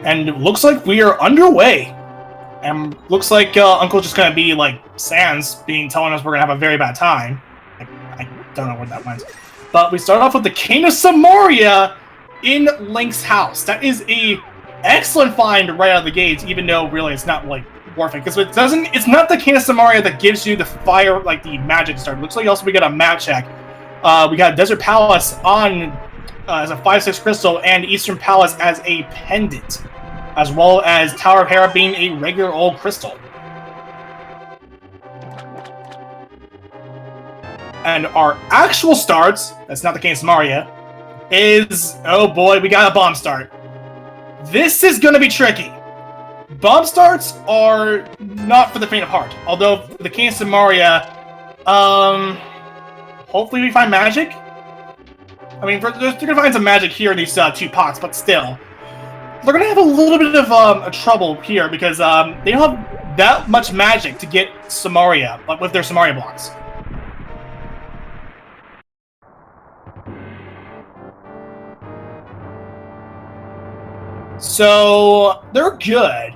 And it looks like we are underway. And looks like Uncle's just gonna be like Sans telling us we're gonna have a very bad time. I don't know what that meant. But we start off with the King of Samaria in Link's house. That is a excellent find right out of the gates, even though really it's not like worth it. Because it's not the King of Samaria that gives you the fire, like the magic start. It looks like also we got a map check. We got Desert Palace on as a 5/6 crystal and Eastern Palace as a pendant, as well as Tower of Hera being a regular old crystal. And our actual starts, that's not the King of Samaria, is, oh boy, we got a bomb start. This is going to be tricky. Bomb starts are not for the faint of heart. Although, the King of Samaria, hopefully we find magic. I mean, they're going to find some magic here in these two pots, but still. They're going to have a little bit of trouble here because they don't have that much magic to get Samaria, like with their Samaria blocks. So, they're good,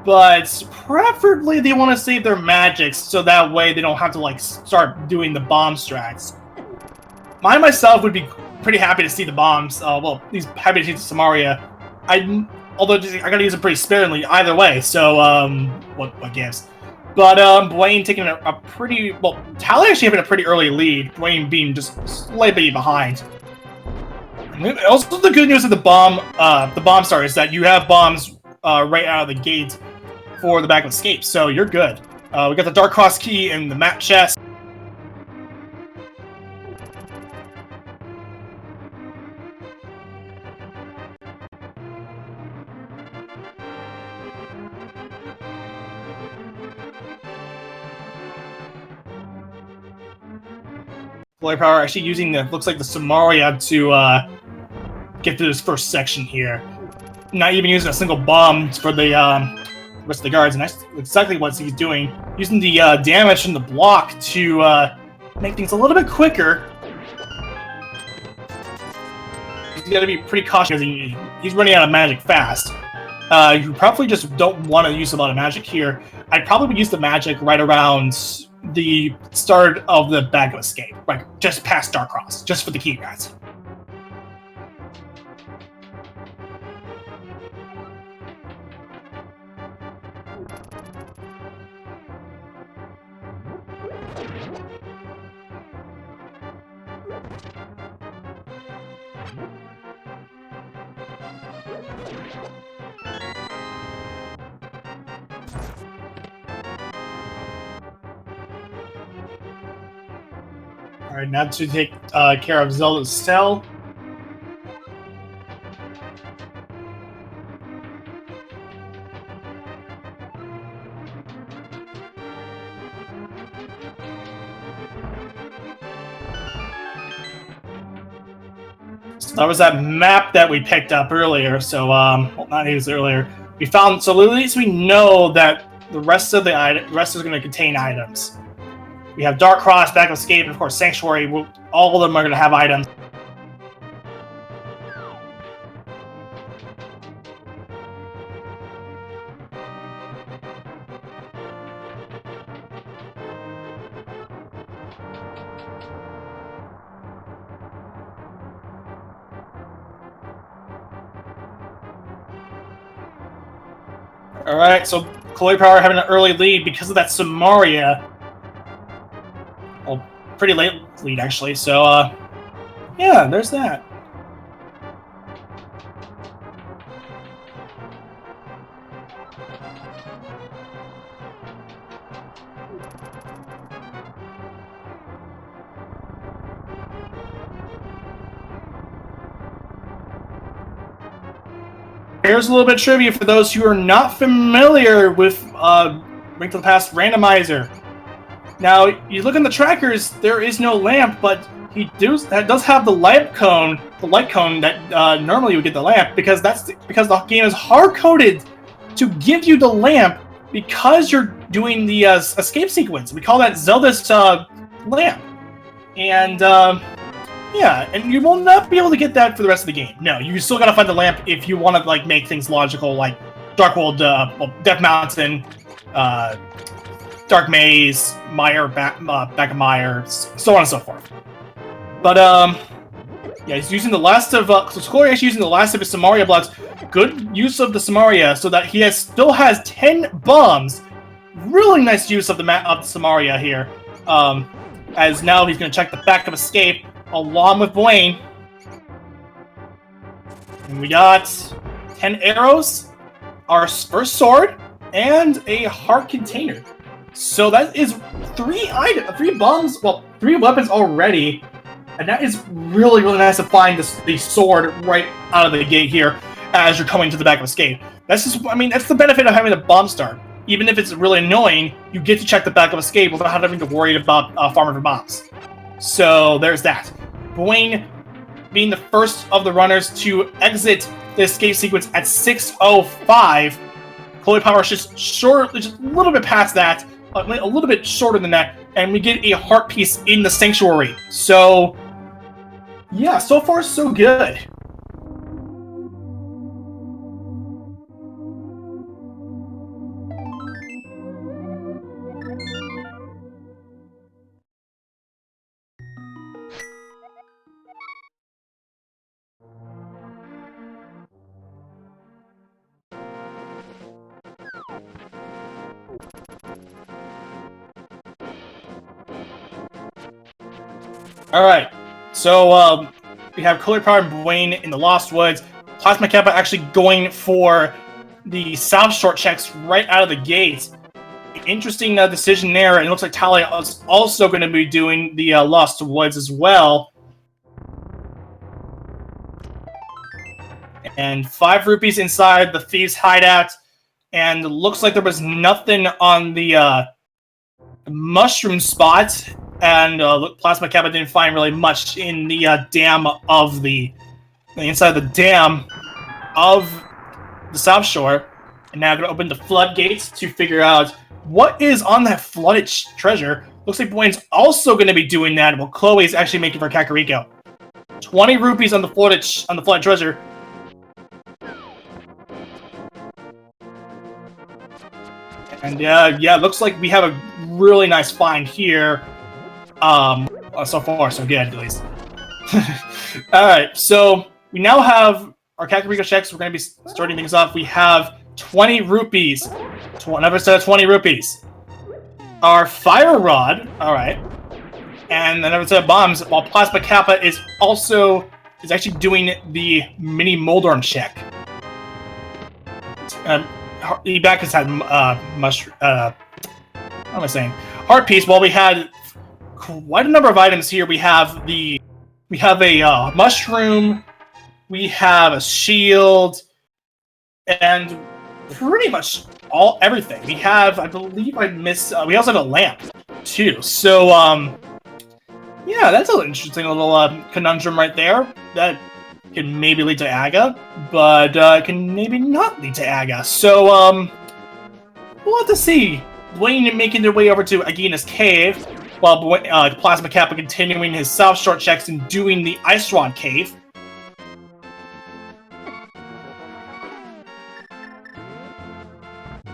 but preferably they want to save their magics so that way they don't have to like start doing the bomb strats. Myself would be pretty happy to see the bombs, well, he's happy to see the Samaria. Although I gotta use it pretty sparingly either way, so, what gives? But, Blaine taking a pretty, well, Tally actually having a pretty early lead, Blaine being just slightly behind. Also, the good news of the bomb start is that you have bombs right out of the gate for the back of escape, so you're good. We got the Dark Cross key and the map chest. Glory Power actually using the, looks like the Samaria to get through this first section here. Not even using a single bomb for the rest of the guards, and that's exactly what he's doing. Using the damage from the block to make things a little bit quicker. He's got to be pretty cautious because he's running out of magic fast. You probably just don't want to use a lot of magic here. I'd probably use the magic right around the start of the bag of escape, like just past Dark Cross, just for the key rats. Alright, now to take care of Zelda's cell. So that was that map that we picked up earlier, so, well, not even earlier. We found, so at least we know that the rest of the rest is going to contain items. We have Dark Cross, Back of Escape, and of course Sanctuary. All of them are going to have items. Alright, so Glory Power having an early lead because of that Samaria. Well, pretty late lead, actually, so, yeah, there's that. Here's a little bit of trivia for those who are not familiar with Link to the Past Randomizer. Now, you look in the trackers, there is no lamp, but that does have the light cone that normally you would get the lamp, because because the game is hard-coded to give you the lamp because you're doing the escape sequence. We call that Zelda's lamp. And Yeah, and you will not be able to get that for the rest of the game. No, you still gotta find the lamp if you want to like make things logical, like Dark World, Death Mountain, Dark Maze, Meyer, back of Meyer, so on and so forth. But yeah, he's using the last of so Scoria is using the last of his Samaria blocks. Good use of the Samaria, so that he still has 10 bombs. Really nice use of the Samaria here. As now he's going to check the back of escape along with Blaine. And we got 10 arrows, our first sword, and a heart container. So that is 3 bombs, well, 3 weapons already. And that is really, really nice to find the sword right out of the gate here as you're coming to the back of escape. That's just, I mean, that's the benefit of having a bomb start. Even if it's really annoying, you get to check the back of escape without having to worry about farming for bombs. So there's that. Blaine being the first of the runners to exit the escape sequence at 6:05. Chloe Power is just short, just a little bit past that, a little bit shorter than that, and we get a heart piece in the sanctuary. So yeah, so far so good. Alright, so we have Chloe Power and Blaine in the Lost Woods. Plasma Kappa actually going for the South Short checks right out of the gate. Interesting decision there, and it looks like Talia is also going to be doing the Lost Woods as well. And 5 rupees inside the Thieves' hideout, and looks like there was nothing on the mushroom spot. And Plasma Kappa didn't find really much in the dam of the inside the dam of the South Shore. And now I'm going to open the floodgates to figure out what is on that flooded treasure. Looks like Blaine's also going to be doing that, while Chloe's actually making for Kakariko. 20 rupees on the flooded treasure. And yeah, looks like we have a really nice find here. So far, so good, at least. Alright, so we now have our Kakariko checks. We're going to be starting things off. We have 20 rupees. Another set of 20 rupees. Our Fire Rod, alright. And another set of bombs, while Plasma Kappa is actually doing the mini Moldorm check. Back has had what am I saying? Heart piece. Well, we had quite a number of items here. We have a mushroom, we have a shield, and pretty much everything. We have, I believe I missed. We also have a lamp too. So yeah, that's an interesting little conundrum right there. That can maybe lead to Aga, but can maybe not lead to Aga. So we'll have to see. Blaine making their way over to Agina's cave, while Plasma Kappa continuing his South Short checks and doing the Ice Rod cave.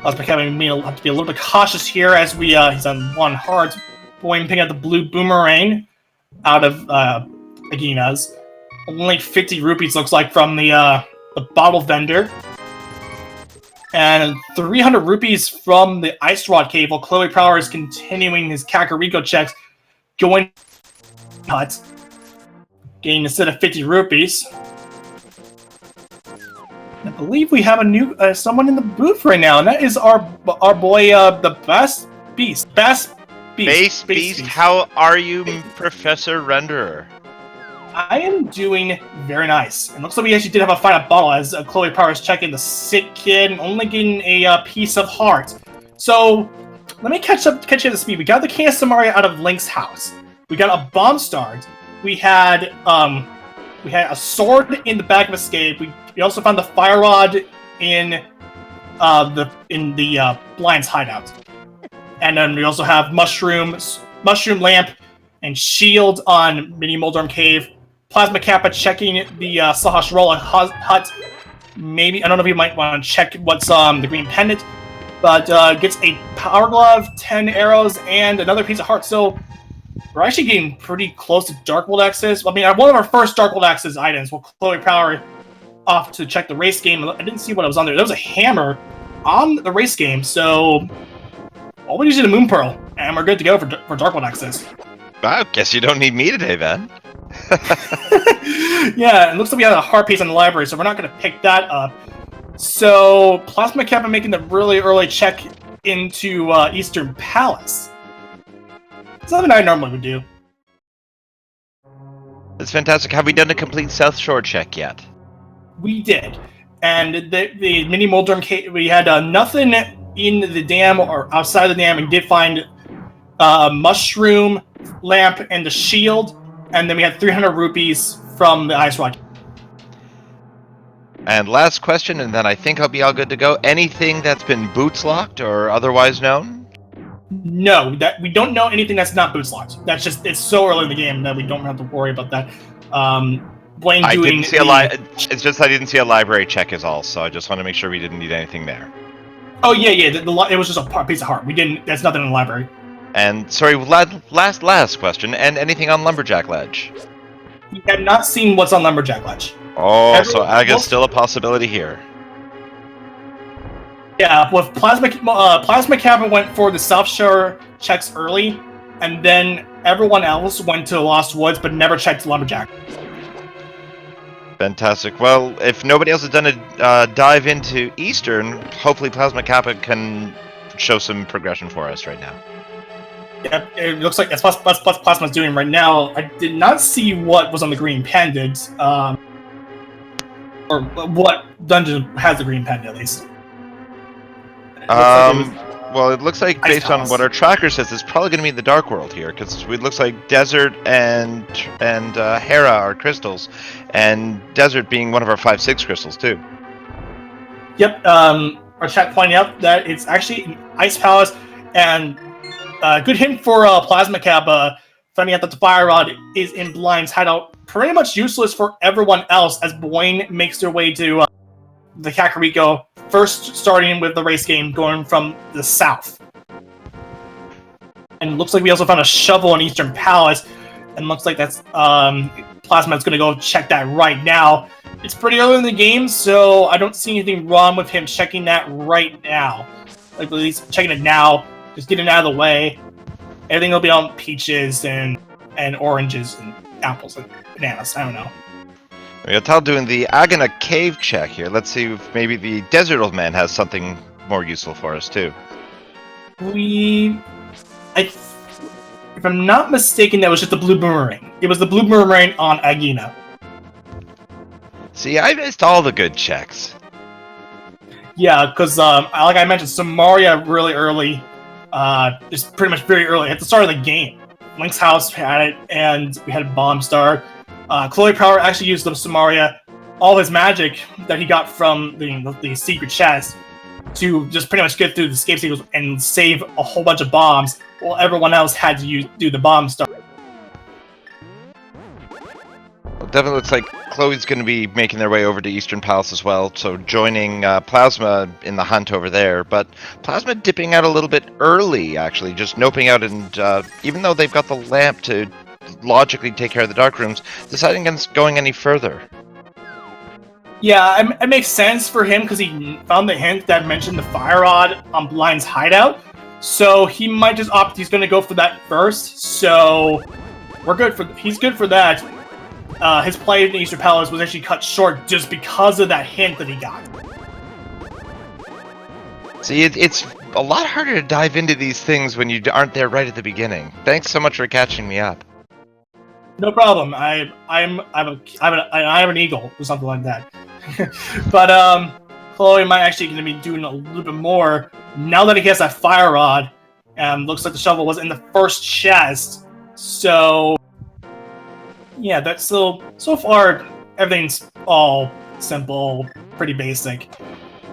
Plasma Kappa will have to be a little bit cautious here as he's on 1 heart. Blaine picking up the blue boomerang out of Agina's. Only 50 rupees looks like from the bottle vendor. And 300 rupees from the Ice Rod cave, while Chloe Power is continuing his Kakariko checks, going nuts, getting a set of 50 rupees. I believe we have a new someone in the booth right now, and that is our boy, the Bass Beast. Bass Beast. How are you, Professor Renderer? I am doing very nice. It looks like we actually did have a fight at bottle as Chloe Power is checking the sick kid and only getting a piece of heart. So let me catch you up to speed. We got the Can of Samaria out of Link's house. We got a bomb start. We had a sword in the back of escape. We also found the fire rod in the Blind's hideout. And then we also have mushroom lamp and shield on Mini Moldorm Cave. Plasma Kappa checking the Sahasrara hut. Maybe, I don't know if you might want to check what's the green pendant, but gets a power glove, 10 arrows, and another piece of heart. So we're actually getting pretty close to Dark World access. I mean, one of our first Dark World access items. Well, Chloe Power off to check the race game. I didn't see what was on there. There was a hammer on the race game, so all we need is a Moon Pearl, and we're good to go for Dark World access. I guess you don't need me today, then. Yeah, it looks like we have a heart piece in the library, so we're not going to pick that up. So, Plasma Kappa making the really early check into Eastern Palace. Something I normally would do. That's fantastic. Have we done a complete South Shore check yet? We did. And the mini Moldrum cave, we had nothing in the dam or outside the dam. We did find a mushroom lamp and a shield. And then we had 300 rupees from the ice rock. And last question, and then I think I'll be all good to go. Anything that's been boots locked or otherwise known? No, that we don't know anything that's not boots locked. That's just, it's so early in the game that we don't have to worry about that. Blaine I doing didn't see it's just I didn't see a library check is all, so I just want to make sure we didn't need anything there. Oh yeah, it was just a piece of heart. We didn't. That's nothing in the library. And sorry, last question. And anything on Lumberjack Ledge? We have not seen what's on Lumberjack Ledge. Oh, so Aga's still a possibility here. Yeah, with Plasma Kappa went for the South Shore checks early, and then everyone else went to Lost Woods, but never checked Lumberjack. Fantastic. Well, if nobody else has done a dive into Eastern, hopefully Plasma Kappa can show some progression for us right now. Yeah, it looks like that's what Plasma's doing right now. I did not see what was on the green pendant, or what dungeon has the green pendant, at least. Well, it looks like based on what our tracker says, it's probably going to be the Dark World here, because it looks like Desert and Hera are crystals, and Desert being one of our 5/6 crystals too. Yep. Our chat pointing out that it's actually an Ice Palace, and good hint for Plasma Kappa, finding out that the Fire Rod is in Blind's hideout. Pretty much useless for everyone else as Boyne makes their way to the Kakariko, first starting with the race game going from the south. And looks like we also found a shovel in Eastern Palace, and looks like that's Plasma's going to go check that right now. It's pretty early in the game, so I don't see anything wrong with him checking that right now. Like, at least checking it now, just getting it out of the way. Everything will be on peaches and oranges and apples and bananas. I don't know. Yatal doing the Agana cave check here. Let's see if maybe the Desert Old Man has something more useful for us too. If I'm not mistaken, that was just the blue boomerang. It was the blue boomerang on Agina. See, I missed all the good checks. Yeah, because like I mentioned, Samaria really early, just pretty much very early at the start of the game. Link's house had it, and we had a bomb star. Chloe Power actually used the Samaria, all his magic that he got from the secret chest, to just pretty much get through the escape sequence and save a whole bunch of bombs, while everyone else had to do the bomb star. Well, definitely looks like Chloe's going to be making their way over to Eastern Palace as well, so joining Plasma in the hunt over there. But Plasma dipping out a little bit early, actually, just noping out, and even though they've got the lamp to logically take care of the dark rooms, deciding against going any further. Yeah, it makes sense for him because he found the hint that mentioned the Fire Rod on Blind's hideout, so he might just opt. He's going to go for that first. So he's good for that. His play in Eastern Palace was actually cut short just because of that hint that he got. See, it's a lot harder to dive into these things when you aren't there right at the beginning. Thanks so much for catching me up. No problem. I'm an eagle or something like that. But Chloe might actually going to be doing a little bit more now that he has that Fire Rod. Looks like the shovel was in the first chest. So yeah, that's so far everything's all simple, pretty basic.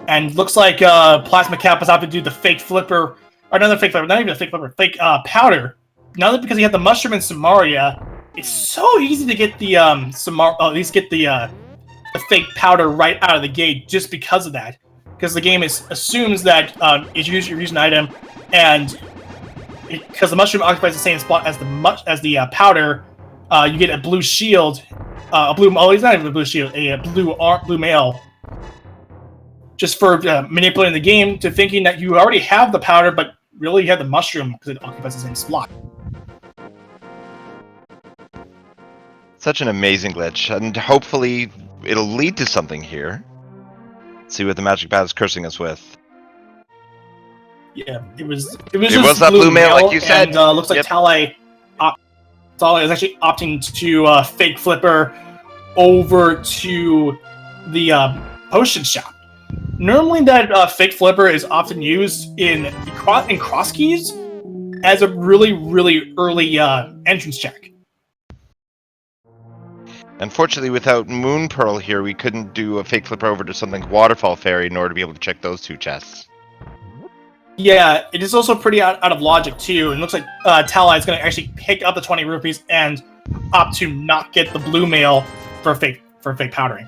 And looks like Plasma Kappa's out to do the fake flipper, or another fake flipper, not even a fake flipper, fake powder. Now that because he had the mushroom and Samaria, it's so easy to get the at least get the fake powder right out of the gate just because of that. Because the game assumes that if you use an item, and because the mushroom occupies the same spot as the powder, you get a blue shield, it's not even a blue shield, a blue mail, just for manipulating the game to thinking that you already have the powder, but really you have the mushroom because it occupies the same slot. Such an amazing glitch, and hopefully it'll lead to something here. Let's see what the magic bat is cursing us with. Yeah, it was that blue mail, like you said. And looks like Talai is actually opting to fake Flipper over to the potion shop. Normally, that fake Flipper is often used in cross keys as a really, really early entrance check. Unfortunately, without Moon Pearl here, we couldn't do a fake Flipper over to something like Waterfall Fairy in order to be able to check those two chests. Yeah, it is also pretty out of logic too. And it looks like Talai is going to actually pick up the 20 rupees and opt to not get the blue mail for fake powdering.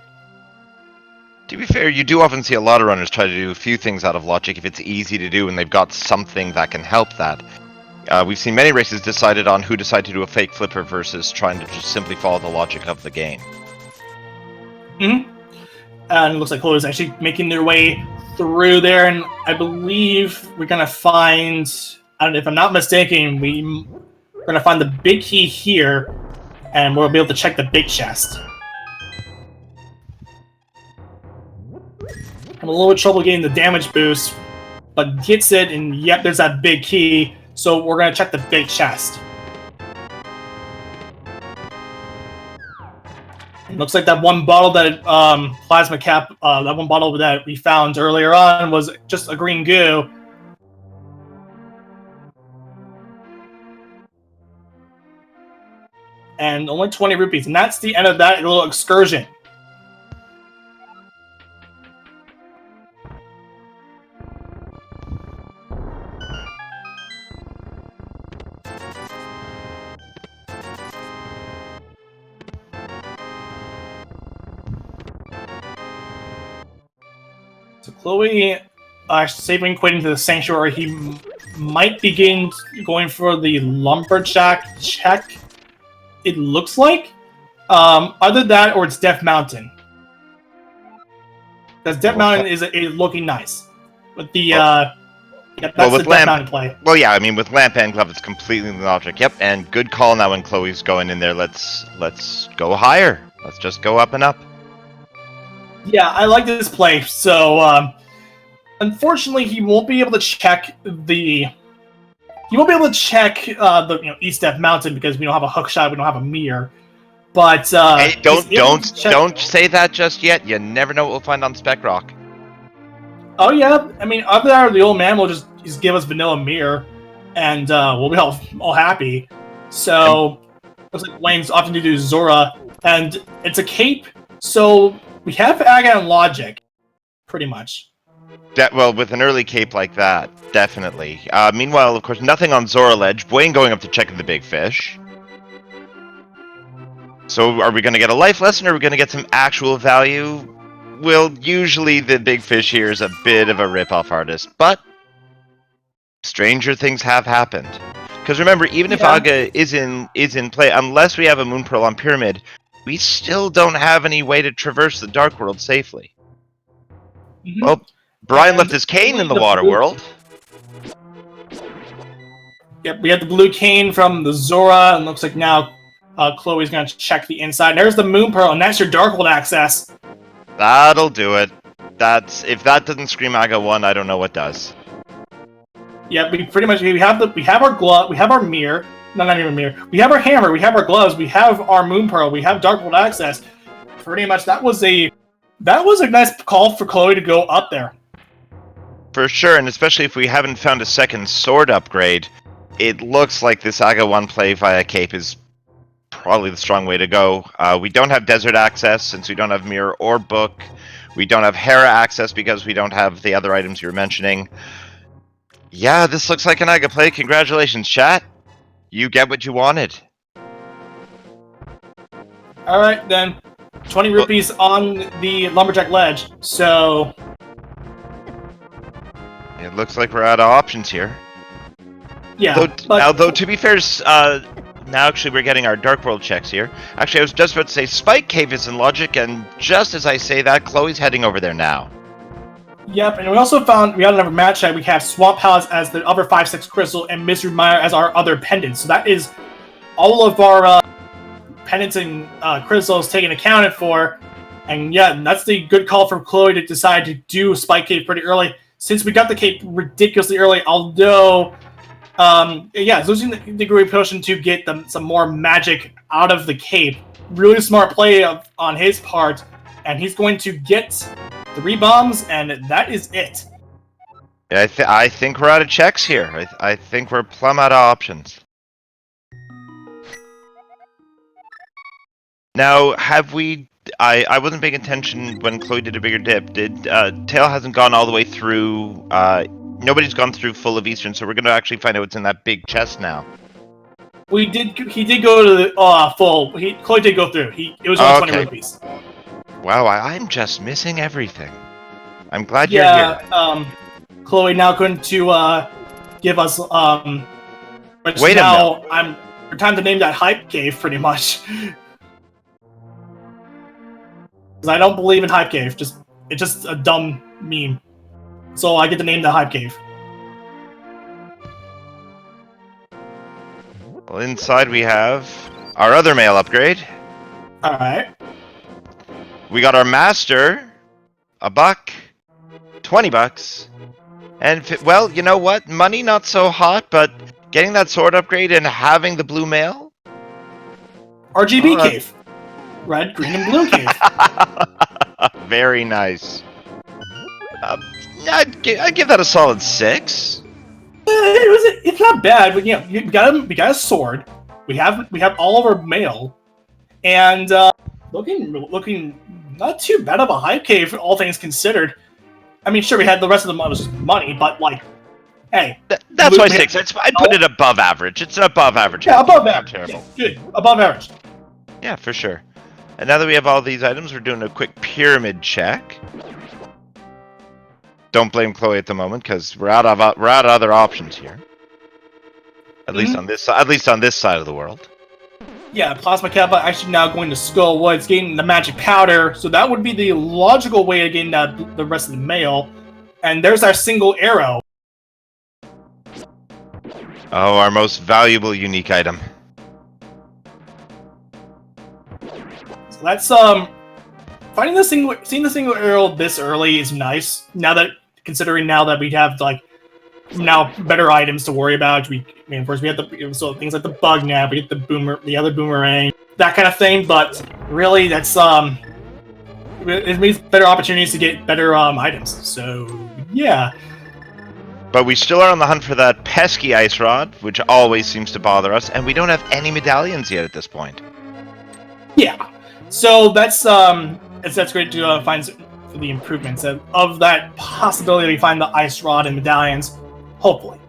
To be fair, you do often see a lot of runners try to do a few things out of logic if it's easy to do and they've got something that can help that. We've seen many races decided on who decide to do a fake Flipper versus trying to just simply follow the logic of the game. Mm-hmm. And it looks like Chloe is actually making their way through there, and I believe we're gonna find, if I'm not mistaken, we're gonna find the big key here, and we'll be able to check the big chest. I'm a little bit trouble getting the damage boost, but gets it, and yep, there's that big key, so we're gonna check the big chest. It looks like that one bottle that Plasma Cap, that one bottle that we found earlier on was just a green goo. And only 20 rupees, and that's the end of that little excursion. So Chloe, saving quitting to the sanctuary, he might begin going for the lumberjack check. It looks like, either that or it's Death Mountain. Because Death Mountain is looking nice, with the that's the Death Mountain play. Well, yeah, I mean with Lamp and Glove, it's completely the object. Yep, and good call now when Chloe's going in there. Let's go higher. Let's just go up and up. Yeah, I like this play. So, unfortunately, he won't be able to check the. He won't be able to check the East Death Mountain because we don't have a hook shot. We don't have a mirror. But hey, don't say that just yet. You never know what we'll find on Spec Rock. Oh yeah, I mean, other than the old man will just give us vanilla mirror, and we'll be all happy. So looks like Wayne's often to do Zora, and it's a cape. So we have Aga and Logic, pretty much. Well, with an early cape like that, definitely. Meanwhile, of course, nothing on Zora Ledge. Wayne going up to check the big fish. So are we going to get a life lesson, or are we going to get some actual value? Well, usually the big fish here is a bit of a rip-off artist, but stranger things have happened. Because remember, even if Aga is in play, unless we have a Moon Pearl on Pyramid, we still don't have any way to traverse the Dark World safely. Mm-hmm. Well, Brian left his cane in the water world. Yep, we have the blue cane from the Zora, and looks like now Chloe's going to check the inside. There's the Moon Pearl, and that's your Dark World access. That'll do it. If that doesn't scream Aga 1, I don't know what does. Yeah, we have our glove, we have our mirror. No, not even a mirror. We have our hammer, we have our gloves, we have our Moon Pearl, we have Dark World access. Pretty much, that was a nice call for Chloe to go up there. For sure, and especially if we haven't found a second sword upgrade, it looks like this Aga 1 play via cape is probably the strong way to go. We don't have desert access since we don't have mirror or book. We don't have Hera access because we don't have the other items you were mentioning. Yeah, this looks like an Aga play. Congratulations, chat. You get what you wanted. All right, then. 20 rupees on the lumberjack ledge. So It looks like we're out of options here. yeah. Although to be fair, now actually we're getting our Dark World checks here. Actually, I was just about to say Spike Cave is in logic, and just as I say that, Chloe's heading over there now. Yep, and we also found we got another match that we have Swamp Palace as the other 5-6 crystal and Mystery Mire as our other pendants. So that is all of our pendants and crystals taken accounted for. And yeah, that's the good call from Chloe to decide to do Spike Cave pretty early. Since we got the cape ridiculously early, although yeah, losing the Degree Potion to get some more magic out of the cape. Really smart play on his part, and he's going to get 3 bombs, and that is it. Yeah, I think we're out of checks here. I think we're plumb out of options. Now, have we... I wasn't paying attention when Chloe did a bigger dip. Tail hasn't gone all the way through... nobody's gone through full of Eastern, so we're going to actually find out what's in that big chest now. He did go to the full... Chloe did go through. It was only 20 rupees. Wow, I'm just missing everything. I'm glad you're here. Chloe now going to give us which Wait now we're time to name that hype cave pretty much. Because I don't believe in hype cave. It's just a dumb meme. So I get to name the hype cave. Well, inside we have our other male upgrade. All right. We got our master, $1, $20, and well, you know what? Money not so hot, but getting that sword upgrade and having the blue mail. RGB cave, red, green, and blue cave. Very nice. I'd give that a solid 6. It's not bad, but yeah, we got a sword. We have all of our mail, and looking not too bad of a hype cave, all things considered. I mean, sure, we had the rest of the money was just money, but like, hey, that's why 6. I'd put it above average. It's an above average. Yeah, above average. Terrible. Yeah, good, above average. Yeah, for sure. And now that we have all these items, we're doing a quick pyramid check. Don't blame Chloe at the moment because we're out of other options here. At least on this side of the world. Yeah, Plasma Kappa actually now going to Skull Woods, getting the magic powder, so that would be the logical way of getting the rest of the mail. And there's our single arrow. Oh, our most valuable unique item. So that's seeing the single arrow this early is nice. Considering that we have now better items to worry about. Of course, we have things like the bug nab, we get the other boomerang, that kind of thing. But really, that's it means better opportunities to get better items. So yeah. But we still are on the hunt for that pesky ice rod, which always seems to bother us, and we don't have any medallions yet at this point. Yeah. So that's great to find for the improvements of that possibility we find the ice rod and medallions, hopefully.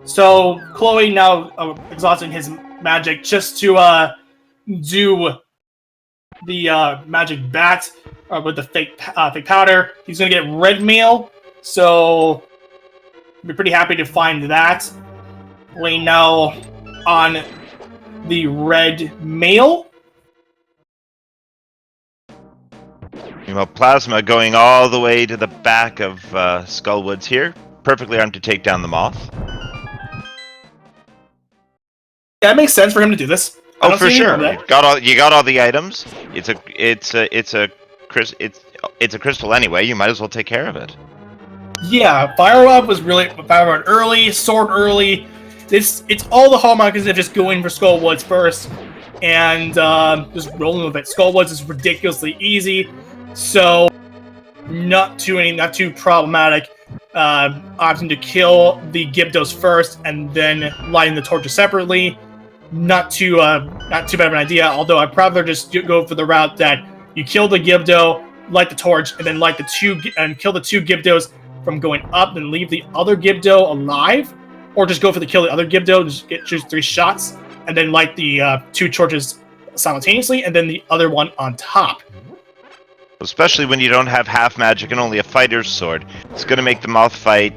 So Chloe now exhausting his magic just to do the magic bat with the fake powder. He's gonna get red mail, so I'll be pretty happy to find that. We now on the red mail. Plasma going all the way to the back of Skullwoods here. Perfectly armed to take down the moth. Yeah, it makes sense for him to do this. Oh, for sure. You got all the items. It's a crystal anyway. You might as well take care of it. Yeah, Fire Rod early, sword early. It's all the hallmarks of just going for Skullwoods first and just rolling with it. Skullwoods is ridiculously easy. So, not too problematic. Opting to kill the Gibdos first and then lighting the torches separately. Not too bad of an idea. Although I'd rather just go for the route that you kill the Gibdo, light the torch, and then kill the 2 Gibdos from going up and leave the other Gibdo alive, or just go for the kill the other Gibdo, choose 3 shots, and then light the 2 torches simultaneously, and then the other one on top. Especially when you don't have half magic and only a fighter's sword. It's going to make the Moth fight...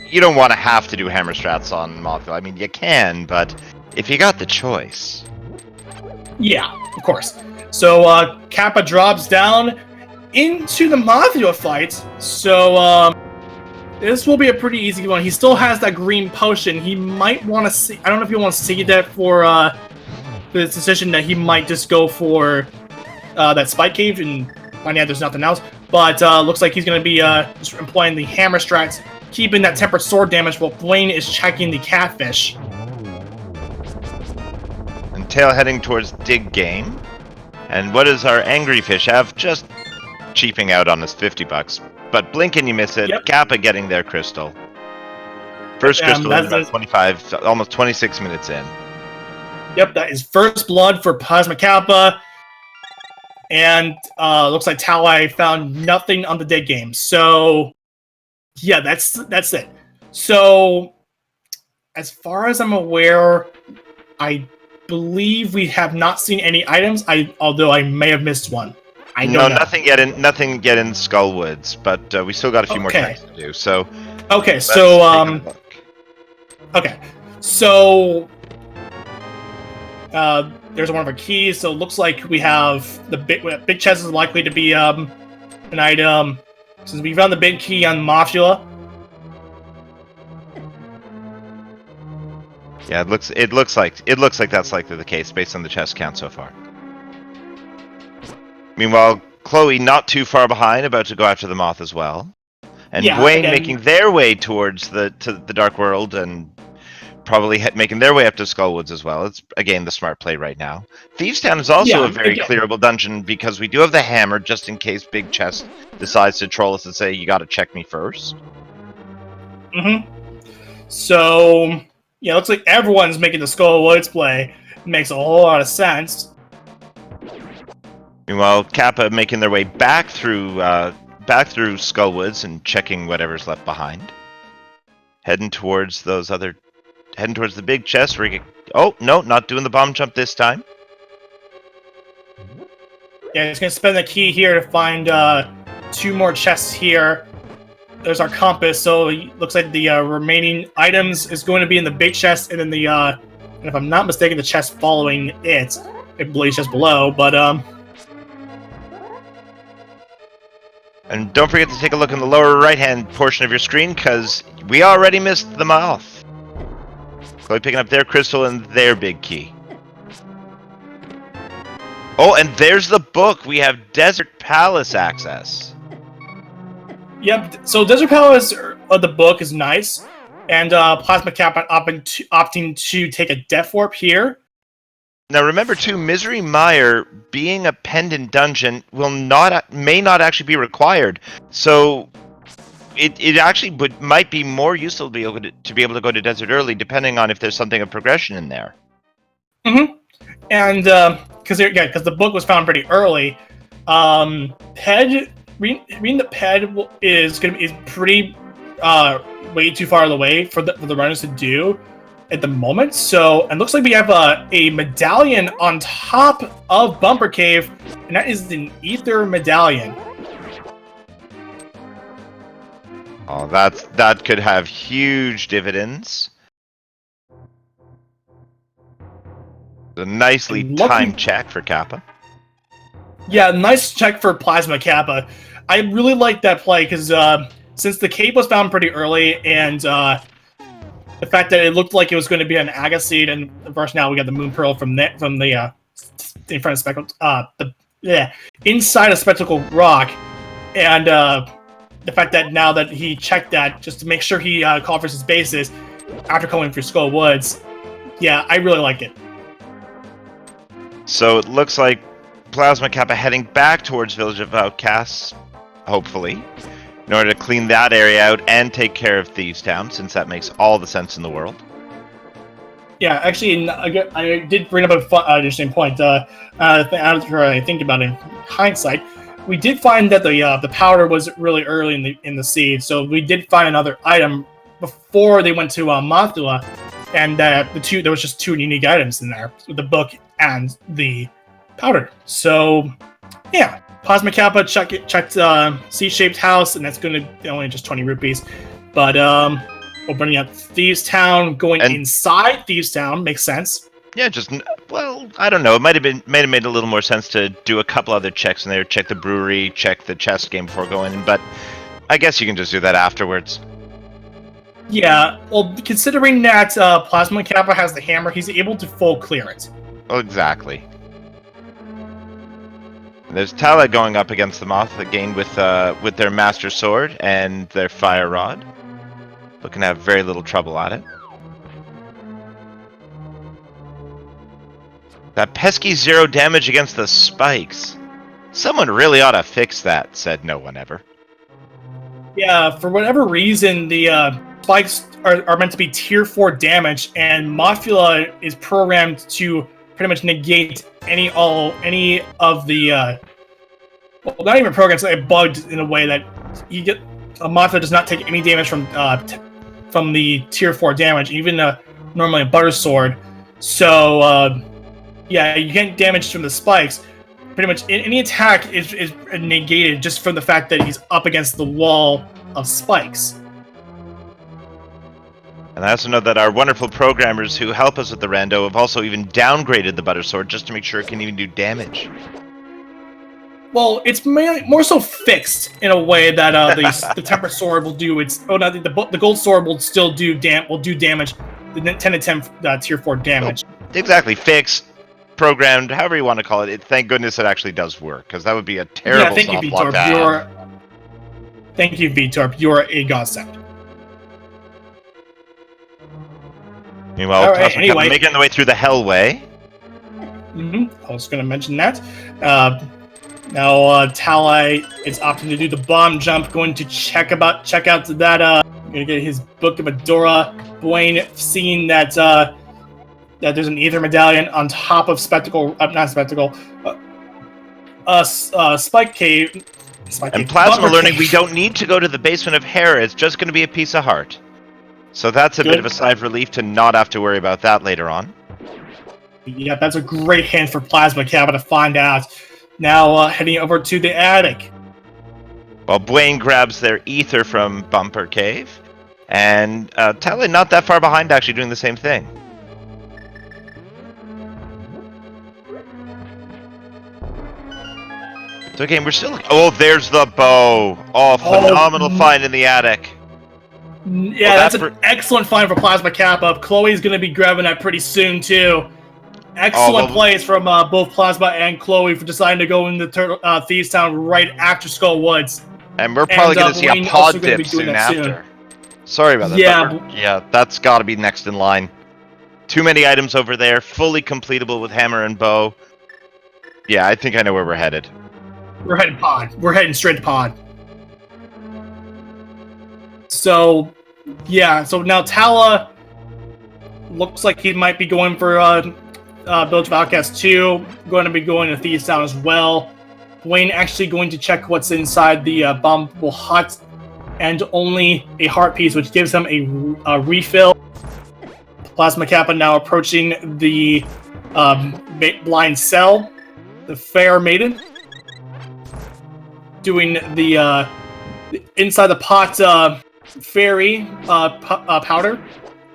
You don't want to have to do hammer strats on Moth. I mean, you can, but if you got the choice... Yeah, of course. So, Kappa drops down into the Mothula fight. So, this will be a pretty easy one. He still has that green potion. He might want to see... I don't know if you want to see that for this decision that he might just go for that Spike Cave and find out there's nothing else. But looks like he's going to be just employing the hammer strats, keeping that tempered sword damage while Blaine is checking the catfish. And Tail heading towards Dig Game. And what does our Angry Fish have? Just cheaping out on his $50. But blink and you miss it. Yep. Kappa getting their crystal. First crystal in about 25, almost 26 minutes in. Yep, that is first blood for Plasma Kappa. And looks like Tallai found nothing on the Dig Game. So, yeah, that's it. So, as far as I'm aware, I believe we have not seen any items. Although I may have missed one. I don't know. Nothing yet in Skullwoods, but we still got a few more checks to do. So okay, so okay, so there's one of our keys. So it looks like we have the big chest is likely to be an item since we found the big key on Mothula. Yeah, it looks like that's likely the case based on the chest count so far. Meanwhile, Chloe not too far behind, about to go after the Moth as well, and Wayne making their way towards the Dark World and probably making their way up to Skullwoods as well. It's again the smart play right now. Thieves Town is also a very clearable dungeon because we do have the hammer just in case Big Chest decides to troll us and say you got to check me first. So yeah, looks like everyone's making the Skullwoods play. It makes a whole lot of sense. Meanwhile, Kappa making their way back through Skullwoods and checking whatever's left behind. Heading towards the big chest where he oh no, not doing the bomb jump this time. Yeah, he's gonna spend the key here to find 2 more chests here. There's our compass, so it looks like the remaining items is going to be in the big chest, and then the and if I'm not mistaken, the chest following it, I believe just below, but And don't forget to take a look in the lower right-hand portion of your screen, because we already missed the Moth. Chloe picking up their crystal and their big key. Oh, and there's the book. We have Desert Palace access. Yep, so Desert Palace of the book is nice, and Plasma Kappa opting to take a Death Warp here. Now remember too, Misery Mire being a pendant dungeon may not actually be required. So it actually might be more useful to be able to go to Desert early, depending on if there's something of progression in there. And because the book was found pretty early, reading the Ped is pretty way too far away for the runners to do at the moment. So it looks like we have a medallion on top of Bumper Cave, and that is an Ether medallion. Oh, that could have huge dividends. A nicely timed check for Kappa. Yeah, nice check for Plasma Kappa. I really like that play because since the cave was found pretty early, and the fact that it looked like it was going to be an Agaseed, and of course now we got the Moon Pearl from the in front of Spectacle, inside of Spectacle Rock, and the fact that now that he checked that just to make sure he covers his bases after going through Skull Woods, yeah, I really like it. So it looks like Plasma Kappa heading back towards Village of Outcasts, hopefully, in order to clean that area out and take care of Thieves Town, since that makes all the sense in the world. Yeah, actually, I did bring up an interesting point. After I think about it in hindsight, we did find that the powder was really early in the seed, so we did find another item before they went to Mothula, and there was just 2 unique items in there, the book and the powder. So, yeah, Plasma Kappa checked C-shaped house, and that's going to be only just 20 rupees. But opening up Thieves Town, going inside Thieves Town makes sense. Yeah, well, I don't know. It might have made a little more sense to do a couple other checks in there. Check the brewery, check the chess game before going in. But I guess you can just do that afterwards. Yeah, well, considering that Plasma Kappa has the hammer, he's able to full clear it. Well, exactly. There's Tala going up against the Moth again with their Master Sword and their Fire Rod. Looking to have very little trouble at it. That pesky 0 damage against the spikes. Someone really ought to fix that, said no one ever. Yeah, for whatever reason, the spikes are meant to be tier 4 damage, and Mothula is programmed to pretty much negate any of the well, not even programmed, so it bugged in a way that Mothula does not take any damage from the tier 4 damage, even normally a butter sword. So yeah, you get damage from the spikes. Pretty much any attack is negated just from the fact that he's up against the wall of spikes. And I also know that our wonderful programmers who help us with the rando have also even downgraded the butter sword just to make sure it can even do damage. Well, it's more so fixed in a way that the temper sword will do its. Oh no, the gold sword will still do damage. The 10 to 10 tier 4 damage. Oh, exactly, fixed, programmed, however you want to call it. Thank goodness it actually does work, because that would be a terrible thank you, Vitorp. Thank you, Vitorp. You're a godsend. Meanwhile, anyway, making their way through the Hellway. I was going to mention that. Now, Talai is opting to do the bomb jump, going to check out that. Going to get his Book of Adora. Blaine, seeing that that there's an Ether Medallion on top of Spike Cave. And Plasma learning we don't need to go to the basement of Hera. It's just going to be a piece of heart. So that's a bit of a sigh of relief to not have to worry about that later on. Yeah, that's a great hint for Plasma Kappa to find out. Now heading over to the attic. While Blaine grabs their ether from Bumper Cave. And Tally not that far behind, actually doing the same thing. So again, we're still... Oh, there's the bow. Oh, phenomenal find in the attic. Yeah, that's an excellent find for Plasma Kappa. Chloe's going to be grabbing that pretty soon, too. Excellent plays from both Plasma and Chloe for deciding to go into Thieves Town right after Skull Woods. And we're probably going to see a pod dip soon after. Sorry about that. Yeah, that's got to be next in line. Too many items over there, fully completable with hammer and bow. Yeah, I think I know where we're headed. We're heading pod. We're heading straight to pod. So, yeah. So now Tala looks like he might be going for Village of Outcasts 2. Going to be going to Thieves Town as well. Wayne actually going to check what's inside the bombable hut, and only a heart piece, which gives him a refill. Plasma Kappa now approaching the blind cell, the fair maiden, doing the inside the pot fairy powder,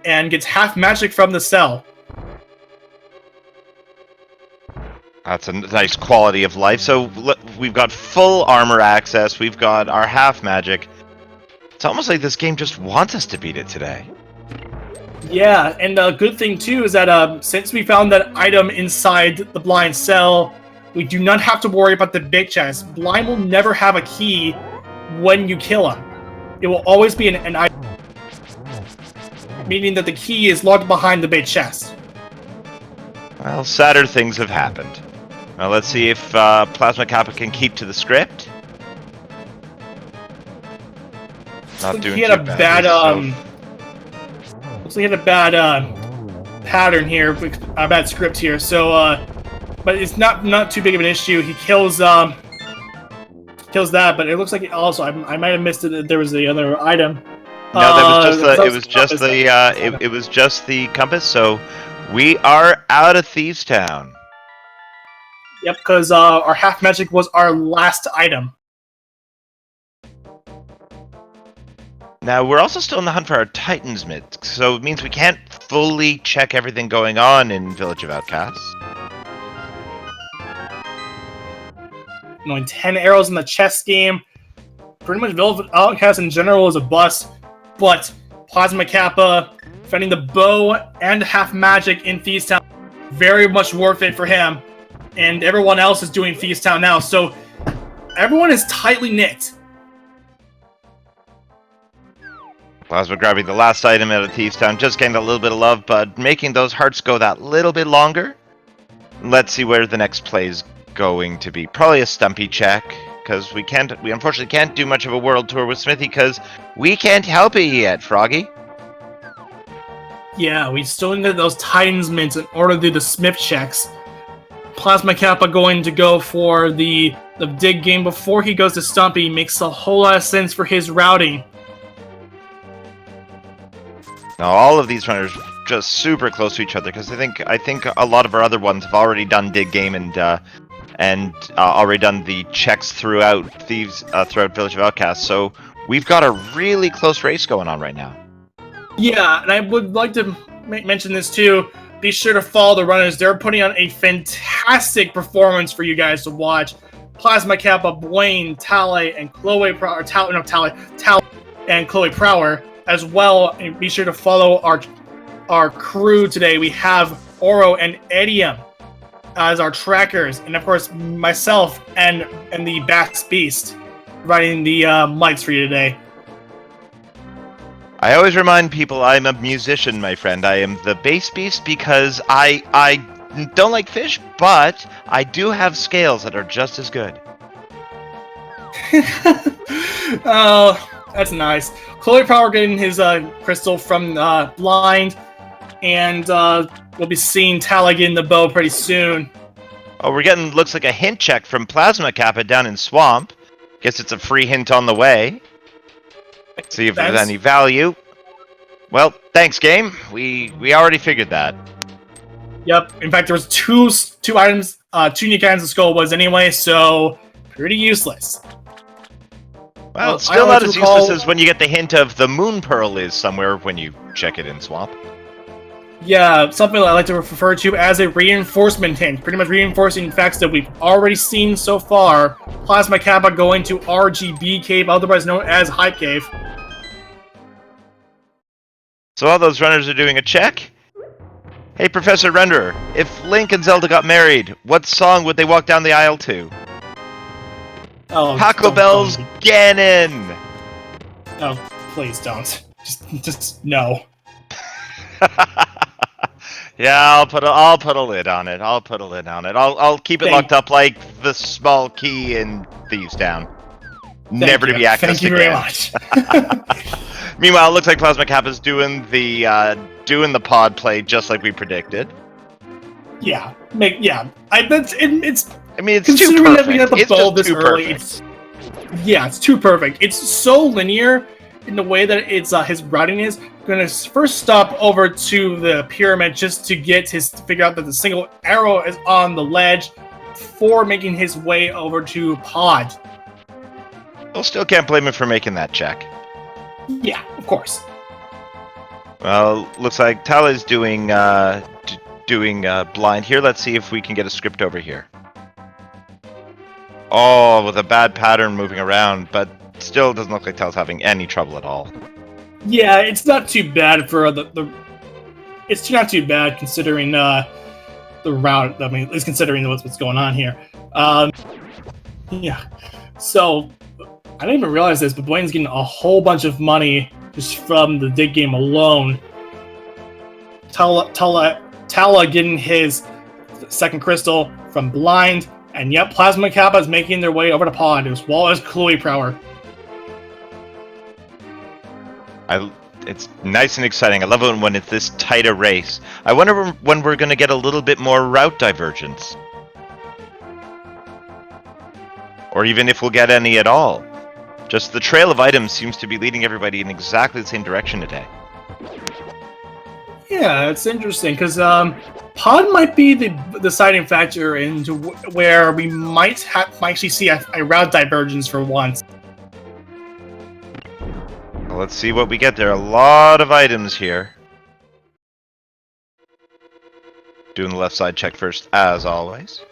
and gets half magic from the cell. That's a nice quality of life. So we've got full armor access. We've got our half magic. It's almost like this game just wants us to beat it today. Yeah, and the good thing too is that since we found that item inside the blind cell, we do not have to worry about the big chest. Blind will never have a key when you kill him. It will always be an item, meaning that the key is locked behind the big chest. Well, sadder things have happened. Now let's see if Plasma Kappa can keep to the script. Not doing he had a bad looks like he had a bad pattern here, a bad script here. So, but it's not too big of an issue. He kills that, but it looks like also I might have missed it that there was the other item. No, it was just the compass. So we are out of Thieves Town. Yep, because our half magic was our last item. Now, we're also still in the hunt for our Titan's Myth, so it means we can't fully check everything going on in Village of Outcasts. Knowing 10 arrows in the chess game. Pretty much Village of Outcasts in general is a bust, but Plasma Kappa, defending the bow and half magic in Thieves Town, very much worth it for him. And everyone else is doing Thieves Town now, so everyone is tightly knit. Plasma grabbing the last item out of Thieves Town, just getting a little bit of love, but making those hearts go that little bit longer. Let's see where the next play is going to be. Probably a Stumpy check, because we unfortunately can't do much of a world tour with Smithy, because we can't help it yet, Froggy. Yeah, we still need those Titans mints in order to do the Smith checks. Plasma Kappa going to go for the dig game before he goes to Stumpy makes a whole lot of sense for his routing. Now, all of these runners just super close to each other, because I think a lot of our other ones have already done dig game and already done the checks throughout throughout Village of Outcasts. So we've got a really close race going on right now. Yeah, and I would like to mention this too. Be sure to follow the runners. They're putting on a fantastic performance for you guys to watch. Plasma Kappa, Blaine, Tale, and Chloe Prower, Tale and Chloe Prower as well. And be sure to follow our crew today. We have Oro and Edium as our trackers, and of course myself and the Bass Beast riding the mics for you today. I always remind people I'm a musician, my friend. I am the Bass Beast because I don't like fish, but I do have scales that are just as good. Oh, that's nice. Chloe Power getting his crystal from Blind, and we'll be seeing Tala getting the bow pretty soon. Oh, we're getting, looks like a hint check from Plasma Kappa down in Swamp. Guess it's a free hint on the way. See if there's any value. Well, thanks, game. We already figured that. Yep. In fact, there was two items, two unique items the skull was anyway, so pretty useless. Well, it's still not as useless as when you get the hint of the Moon Pearl is somewhere when you check it in Swamp. Yeah, something I like to refer to as a reinforcement hint. Pretty much reinforcing facts that we've already seen so far. Plasma Kappa going to RGB Cave, otherwise known as Hype Cave. So all those runners are doing a check? Hey, Professor Renderer, if Link and Zelda got married, what song would they walk down the aisle to? Oh, Taco Bell's Ganon! Oh, please don't. Just no. Yeah, I'll put a lid on it. I'll keep it locked up like the small key in Thieves Town. Never to be accessed again. Thank you very much. Meanwhile, it looks like Plasma Kappa's doing the pod play just like we predicted. Yeah, it's too considering that perfect. we got the bow this early. It's too perfect. It's so linear in the way that it's his routing is. Going to first stop over to the pyramid just to figure out that the single arrow is on the ledge before making his way over to pod. Well, still can't blame him for making that check. Yeah, of course. Well, looks like Tala's doing blind here. Let's see if we can get a script over here. Oh, with a bad pattern moving around, but still doesn't look like Tala's having any trouble at all. Yeah, it's not too bad for it's not too bad considering the route. I mean, at least considering what's going on here. Yeah. So I didn't even realize this, but Blaine's getting a whole bunch of money just from the dig game alone. Tala getting his second crystal from Blind, and yep, Plasma Kappa is making their way over to pod as well as Chloe Prower. It's nice and exciting. I love it when it's this tight a race. I wonder when we're going to get a little bit more route divergence. Or even if we'll get any at all. Just the trail of items seems to be leading everybody in exactly the same direction today. Yeah, it's interesting, because Pod might be the deciding factor into where we might actually see a route divergence for once. Well, let's see what we get. There are a lot of items here. Doing the left side check first, as always.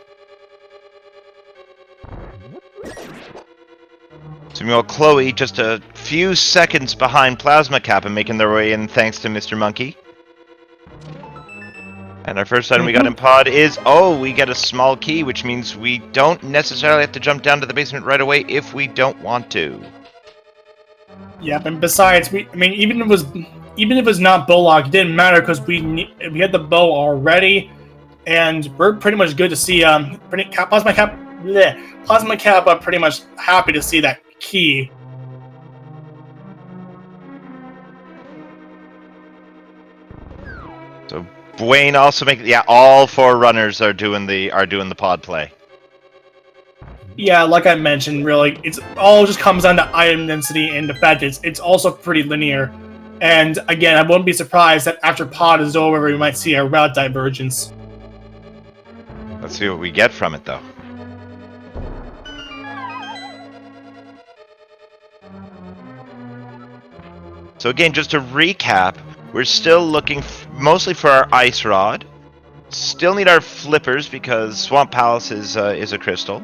So meanwhile, Chloe just a few seconds behind Plasma Kappa, making their way in thanks to Mr. Monkey. And our first item we got in pod is, we get a small key, which means we don't necessarily have to jump down to the basement right away if we don't want to. Yep, and besides, even if it was not bow lock, it didn't matter because we had the bow already, and we're pretty much good to see Plasma Kappa pretty much happy to see that key. So Wayne also all 4 runners are doing the pod play. Yeah, like I mentioned, really, it's all just comes down to item density and the fact that it's also pretty linear. And again, I wouldn't be surprised that after pod is over, we might see a route divergence. Let's see what we get from it, though. So again, just to recap, we're still looking mostly for our ice rod. Still need our flippers because Swamp Palace is a crystal.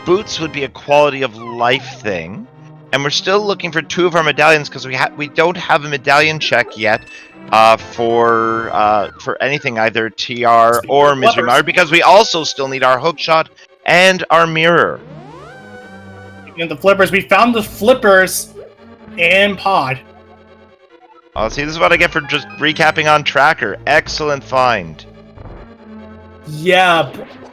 Boots would be a quality of life thing, and we're still looking for 2 of our medallions because we don't have a medallion check yet for anything, either TR or Misery Mire, because we also still need our hookshot and our mirror. And the flippers, we found the flippers in pod. Oh, see, this is what I get for just recapping on Tracker. Excellent find. Yeah,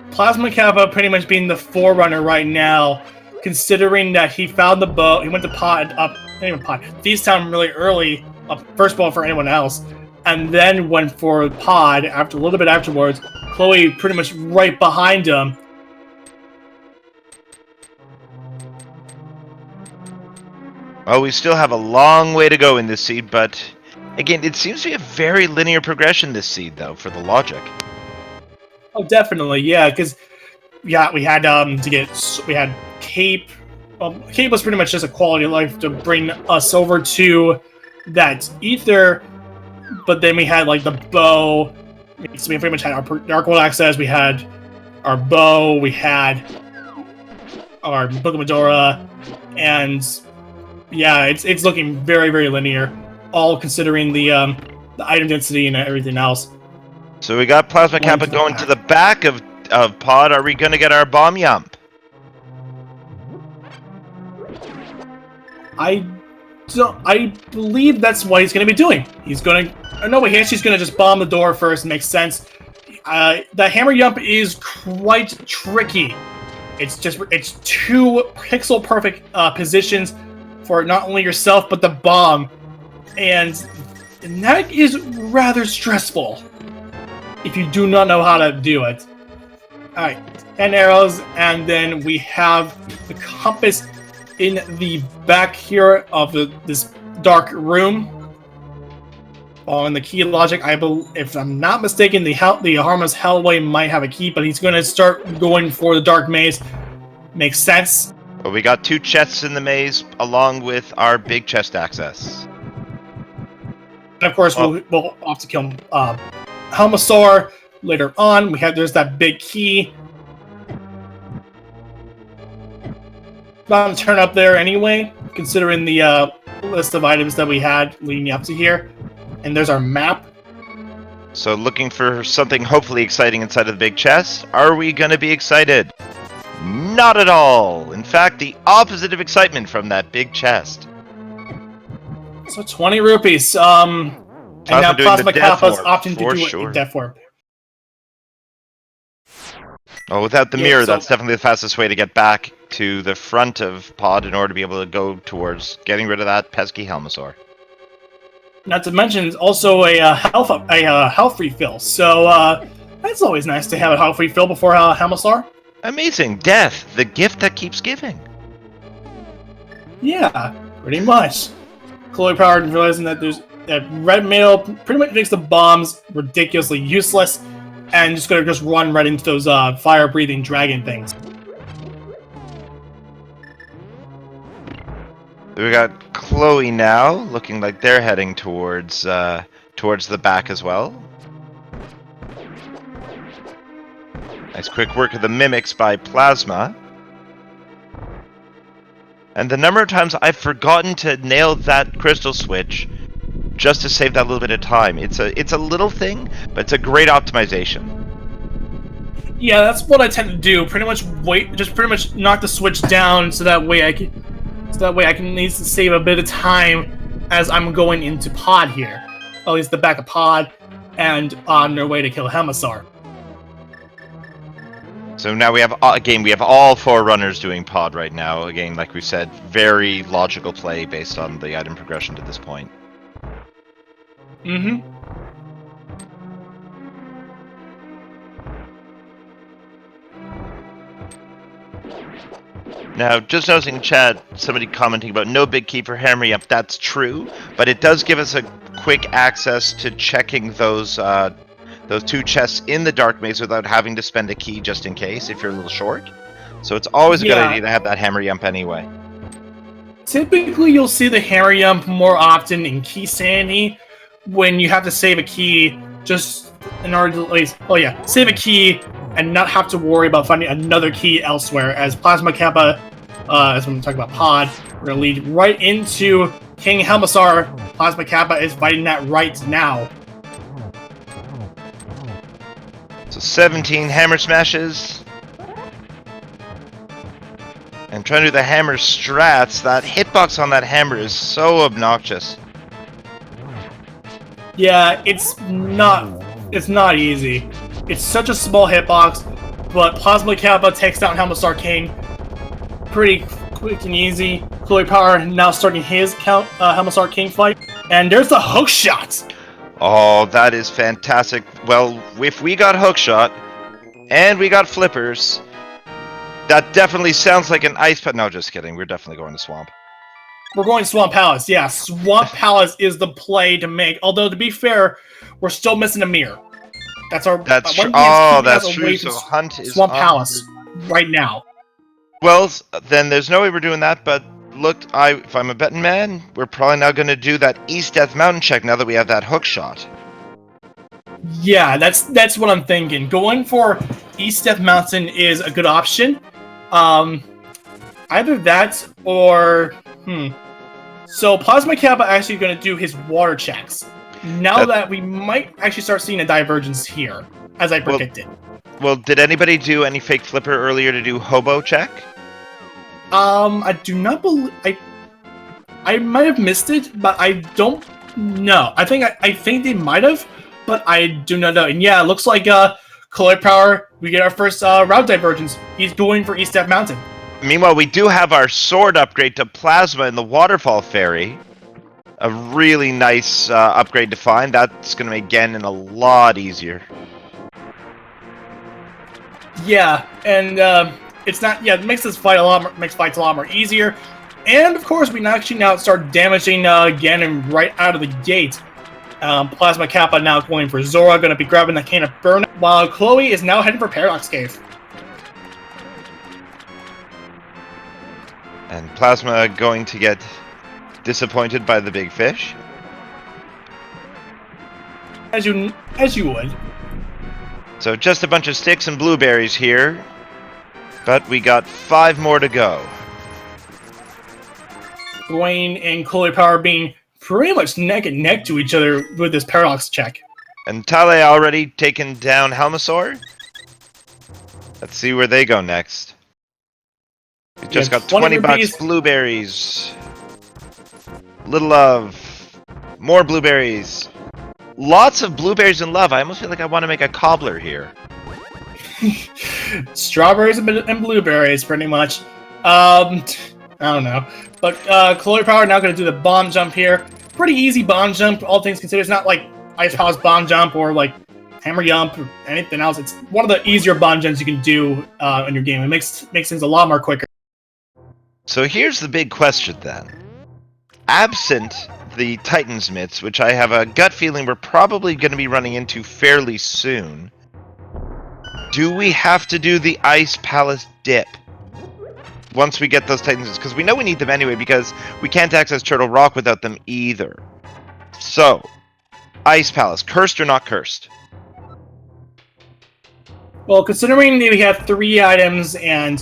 Plasma Kappa pretty much being the forerunner right now, considering that he found the bow. He went to Thieves Town really early, first ball for anyone else, and then went for pod after a little bit afterwards. Chloe pretty much right behind him. Well, we still have a long way to go in this seed, but again, it seems to be a very linear progression this seed, though, for the logic. Oh, definitely, yeah, because we had Cape. Cape was pretty much just a quality of life to bring us over to that ether, but then we had like the bow. So we pretty much had our Dark World access. We had our bow. We had our Book of Medora, and yeah, it's looking very, very linear, all considering the item density and everything else. So we got Plasma Kappa going to the back of pod. Are we going to get our bomb yump? I believe that's what he's going to be doing. He's going to... No, he's actually going to just bomb the door first. Makes sense. The hammer yump is quite tricky. It's 2 pixel perfect positions for not only yourself but the bomb, and that is rather stressful if you do not know how to do it. Alright, 10 arrows, and then we have the compass in the back here of this dark room. Following the key logic, if I'm not mistaken, the Harmless Hellway might have a key, but he's going to start going for the dark maze. Makes sense. Well, we got 2 chests in the maze, along with our big chest access. And of course, we'll have to kill Helmosaur later on. There's that big key. Bound to turn up there anyway, considering the list of items that we had leading up to here. And there's our map. So looking for something hopefully exciting inside of the big chest. Are we going to be excited? Not at all. In fact, the opposite of excitement from that big chest. So 20 rupees. And now Plasma Kappa's opting to do it in death form. Oh, without the mirror, that's definitely the fastest way to get back to the front of pod in order to be able to go towards getting rid of that pesky Helmosaur. Not to mention, it's also a health refill. So that's always nice to have a health refill before Helmosaur. Amazing. Death, the gift that keeps giving. Yeah, pretty much. Chloe Power realizing that that red mail pretty much makes the bombs ridiculously useless. and just gonna run right into those fire-breathing dragon things. We got Chloe now, looking like they're heading towards the back as well. Nice quick work of the mimics by Plasma. And the number of times I've forgotten to nail that crystal switch just to save that little bit of time. It's a little thing, but it's a great optimization. Yeah, that's what I tend to do. Pretty much pretty much knock the switch down so that way I can at least save a bit of time as I'm going into pod here. At least the back of pod and on their way to kill Helmasaur. So now we have all 4 runners doing pod right now. Again, like we said, very logical play based on the item progression to this point. Mm-hmm. Now, just noticing in chat, somebody commenting about no big key for Hammer Yump. That's true, but it does give us a quick access to checking those 2 chests in the Dark Maze without having to spend a key just in case if you're a little short. So it's always a good idea to have that Hammer Yump anyway. Typically, you'll see the Hammer Yump more often in Key Sanity when you have to save a key just in order to at least, save a key and not have to worry about finding another key elsewhere. As Plasma Kappa, as when we talk about pod, we're going to lead right into King Helmasaur. Plasma Kappa is fighting that right now. So 17 hammer smashes. And trying to do the hammer strats, that hitbox on that hammer is so obnoxious. Yeah, it's not easy. It's such a small hitbox, but Plasma Kappa takes down Helmasaur King pretty quick and easy. Chloe Power now starting his Helmasaur King fight, and there's the hook shot. Oh, that is fantastic. Well, if we got hookshot and we got flippers, that definitely sounds like an ice pet. No, just kidding. We're definitely going to Swamp. We're going Swamp Palace. Yeah, Swamp Palace is the play to make. Although, to be fair, we're still missing a mirror. That's true. Oh, that's true. So Hunt is Swamp Palace right now. Well, then there's no way we're doing that, but look, if I'm a betting man, we're probably now going to do that East Death Mountain check now that we have that hook shot. Yeah, that's what I'm thinking. Going for East Death Mountain is a good option. Either that or So Plasma Kappa actually going to do his water checks. Now that we might actually start seeing a divergence here, as I predicted. Well, did anybody do any fake flipper earlier to do hobo check? I do not believe I might have missed it, but I don't know. I think they might have, but I do not know. And yeah, it looks like Chloe Power, we get our first route divergence. He's going for East Step Mountain. Meanwhile, we do have our sword upgrade to Plasma in the Waterfall Fairy. A really nice upgrade to find. That's going to make Ganon a lot easier. Yeah, and it's not. Yeah, it makes this fight makes fights a lot more easier. And of course, we now start damaging Ganon right out of the gate. Plasma Kappa now going for Zora, going to be grabbing the Cane of Burn, while Chloe is now heading for Paradox Cave. And Plasma going to get disappointed by the big fish. As you would. So just a bunch of sticks and blueberries here, but we got 5 more to go. Dwayne and Chloe Power being pretty much neck and neck to each other with this paradox check. And Tale already taken down Helmasaur. Let's see where they go next. We just got 20 bucks, blueberries. Little love. More blueberries. Lots of blueberries and love. I almost feel like I want to make a cobbler here. Strawberries and blueberries, pretty much. I don't know. But Chloe Power now going to do the bomb jump here. Pretty easy bomb jump, all things considered. It's not like Ice Palace bomb jump or like Hammer Jump or anything else. It's one of the easier bomb jumps you can do in your game. It makes things a lot more quicker. So here's the big question then. Absent the Titan's Mitts, which I have a gut feeling we're probably going to be running into fairly soon, do we have to do the Ice Palace dip once we get those Titans? Because we know we need them anyway, because we can't access Turtle Rock without them either. So, Ice Palace, cursed or not cursed? Well, considering that we have 3 items and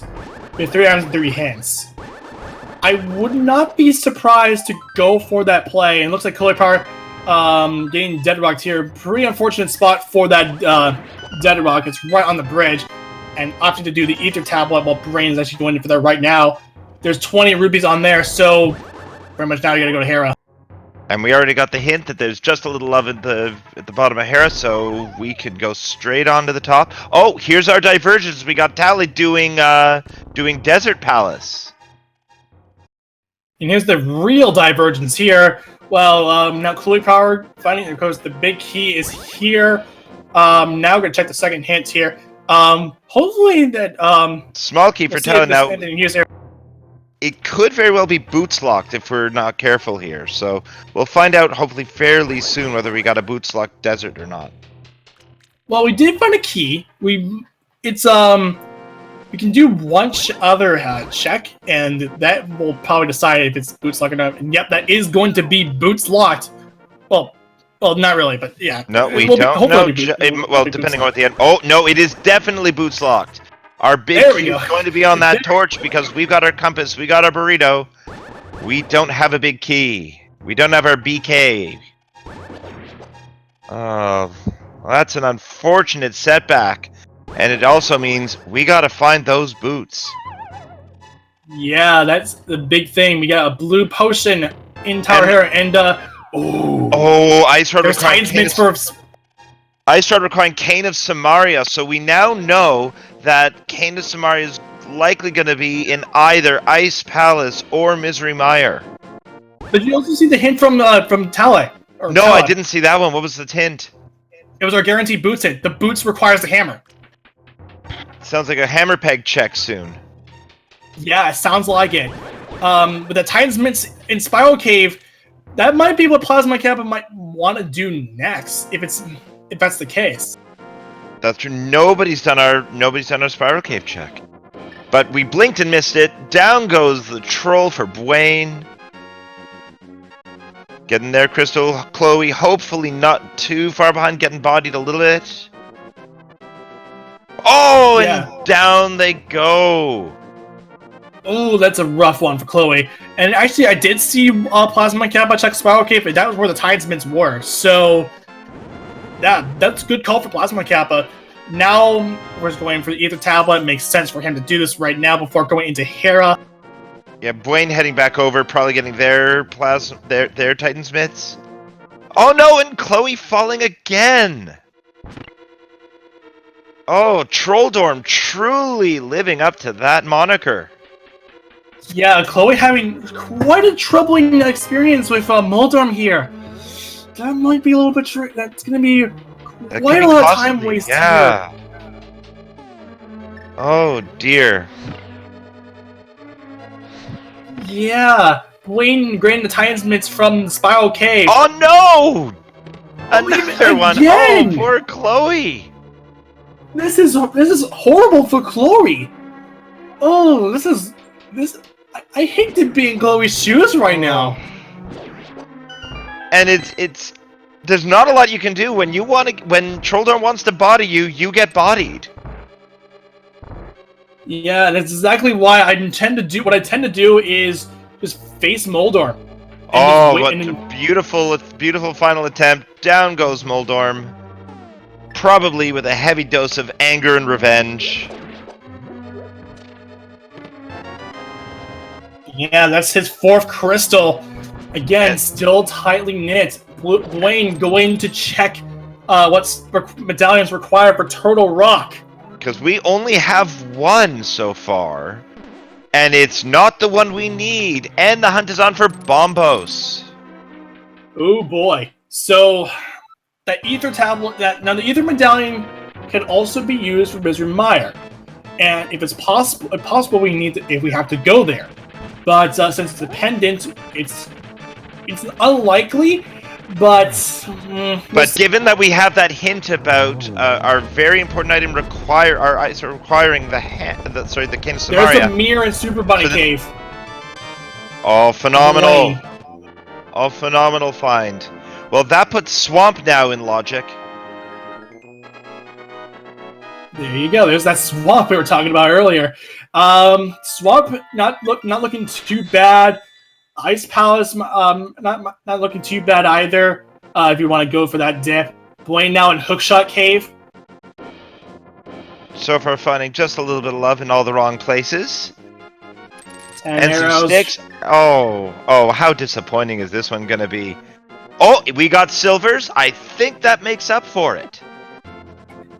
we have 3 items and 3 hints, I would not be surprised to go for that play. And it looks like Chloe Power getting Dead Rocked here. Pretty unfortunate spot for that Dead Rock. It's right on the bridge. And opting to do the Ether Tablet while Brain is actually going in for that right now. There's 20 rupees on there, so pretty much now you gotta go to Hera. And we already got the hint that there's just a little love at the bottom of Hera, so we could go straight on to the top. Oh, here's our divergence. We got Tally doing Desert Palace. And here's the real divergence here. Well, now Chloe Power finding, of course, the big key is here. Now we're gonna check the second hint here. Hopefully that small key for Tally now. Here. It could very well be boots locked if we're not careful here. So we'll find out hopefully fairly soon whether we got a boots locked desert or not. Well, we did find a key. We can do one other check, and that will probably decide if it's boots locked or not. And yep, that is going to be boots locked. Well, not really, but yeah. No, we don't. Well, depending on what the end. Oh no, it is definitely boots locked. Our big key is going to be on that torch because we've got our compass, we got our burrito. We don't have a big key. We don't have our BK. Oh, well, that's an unfortunate setback. And it also means we gotta find those boots. Yeah, that's the big thing. We got a blue potion in Tower Hera, and Ice Rod requiring Cane of Samaria, so we now know that Cane of Samaria is likely going to be in either Ice Palace or Misery Mire. Did you also see the hint from Tally? No, Tala? I didn't see that one. What was the hint? It was our guaranteed boots hint. The boots requires the hammer. Sounds like a hammer peg check soon. Yeah, it sounds like it. With the Titan's Mints in Spiral Cave, that might be what Plasma Kappa might want to do next, if that's the case. That's true. Nobody's done our Spiral Cave check. But we blinked and missed it. Down goes the troll for Bwain. Getting there, Crystal. Chloe, hopefully not too far behind, getting bodied a little bit. Oh, yeah. And down they go. Oh, that's a rough one for Chloe. And actually, I did see Plasma Kappa check Spiral Cave, and that was where the Tides Mints were. So, that's a good call for Plasma Kappa. Now, we're just going for the Ether Tablet. It makes sense for him to do this right now before going into Hera. Yeah, Bwain heading back over, probably getting their Titan's Mitts. Oh no, and Chloe falling again! Oh, Trolldorm truly living up to that moniker. Yeah, Chloe having quite a troubling experience with Moldorm here. That might be a little bit that's going to be quite a lot of time wasted. Yeah. Here. Oh dear. Yeah, Bwain granting the Titan's Mitts from the Spiral Cave. Oh no! Another one. Oh, poor Chloe. This is horrible for Chloe. Oh, this. I hate to be in Chloe's shoes right now. And it's there's not a lot you can do when Trolldorm wants to body you, you get bodied. Yeah, that's exactly why I tend to do is just face Moldorm. Oh, what a beautiful final attempt. Down goes Moldorm. Probably with a heavy dose of anger and revenge. Yeah, that's his 4th crystal. Again, still tightly knit. Bwain going to check what medallions required for Turtle Rock. Because we only have one so far. And it's not the one we need. And the hunt is on for Bombos. Oh boy. So, that Ether Tablet, now the Ether Medallion can also be used for Misery Mire. And if it's possible, if we have to go there. But since it's dependent, it's unlikely. But But given that we have that hint about our very important item requiring the cane of there's the Samaria. mirror and Super Bunny So Cave. Oh, phenomenal! Blaine. Oh, phenomenal find. Well, that puts Swamp now in logic. There you go. There's that swamp we were talking about earlier. Swamp not looking too bad. Ice Palace not looking too bad either. If you want to go for that dip. Blaine now in Hookshot Cave. So far, finding just a little bit of love in all the wrong places. 10 And arrows. some sticks. Oh, how disappointing is this one gonna be? Oh, we got silvers. I think that makes up for it.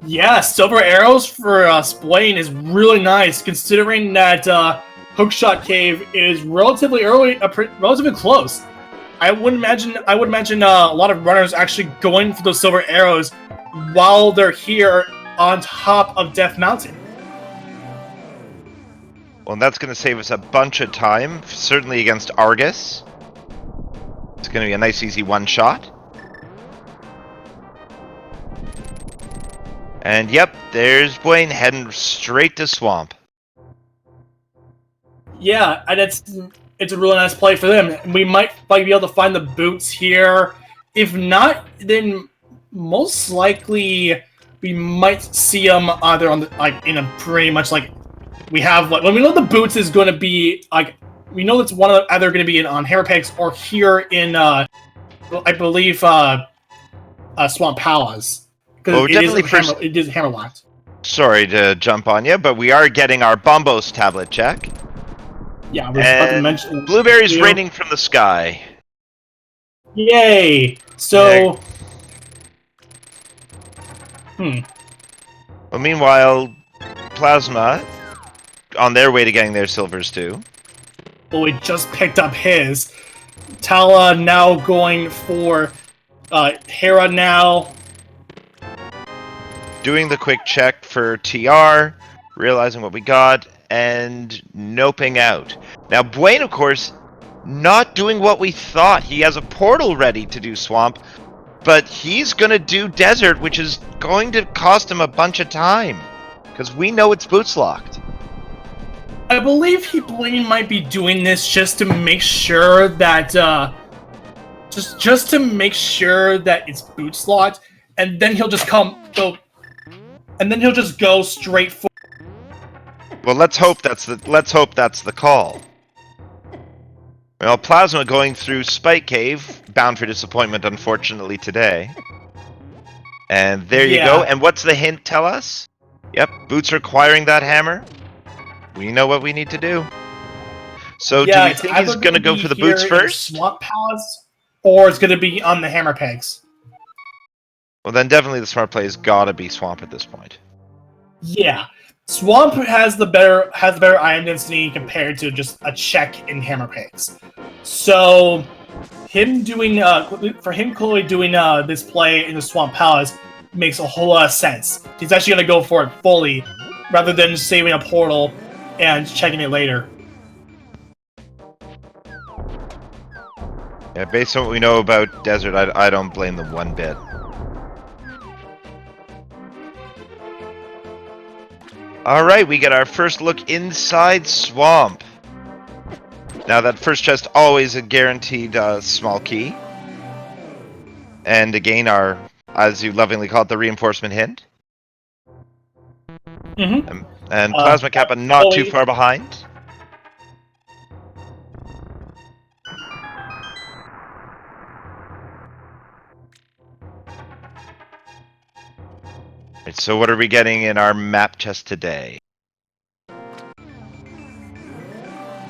Yeah, silver arrows for Blaine is really nice, considering that Hookshot Cave is relatively relatively close. I would imagine a lot of runners actually going for those silver arrows while they're here on top of Death Mountain. Well, that's going to save us a bunch of time, certainly against Argus. It's going to be a nice, easy one-shot. And yep, there's Blaine heading straight to Swamp. Yeah, and it's a really nice play for them. We might be able to find the boots here. If not, then most likely we might see them either on the, in a pretty much we have when we know the boots is going to be we know it's one of either going to be on Hammer Pegs or here in I believe Swamp Palace because it is hammerlocked. Sorry to jump on you, but we are getting our Bombos tablet check. Yeah, we're about to mention blueberries raining from the sky. Yay! So, Well, meanwhile, Plasma on their way to getting their silvers too. Well, we just picked up his. Tala now going for Hera now. Doing the quick check for TR, realizing what we got, and noping out. Now, Blaine, of course, not doing what we thought. He has a portal ready to do Swamp, but he's going to do Desert, which is going to cost him a bunch of time, because we know it's boots locked. I believe Blaine might be doing this just to make sure that just to make sure that it's boots locked, and then he'll just go straight for. Well, let's hope that's the call. Well, Plasma going through Spike Cave, bound for disappointment, unfortunately, today. And there you go. And what's the hint tell us? Yep, boots requiring that hammer. We know what we need to do. So do we think he's going to go for the boots first? Swamp Palace, or it's going to be on the Hammer Pegs? Well, then definitely the smart play has got to be Swamp at this point. Yeah. Swamp has the better item density compared to just a check in Hammer Pegs. So him doing clearly doing this play in the Swamp Palace makes a whole lot of sense. He's actually gonna go for it fully rather than saving a portal and checking it later. Yeah, based on what we know about Desert, I don't blame them one bit. Alright, we get our first look inside Swamp. Now that first chest always a guaranteed small key. And again our, as you lovingly call it, the reinforcement hint. Mm-hmm. And Plasma Kappa not too far behind. Right, so what are we getting in our map chest today?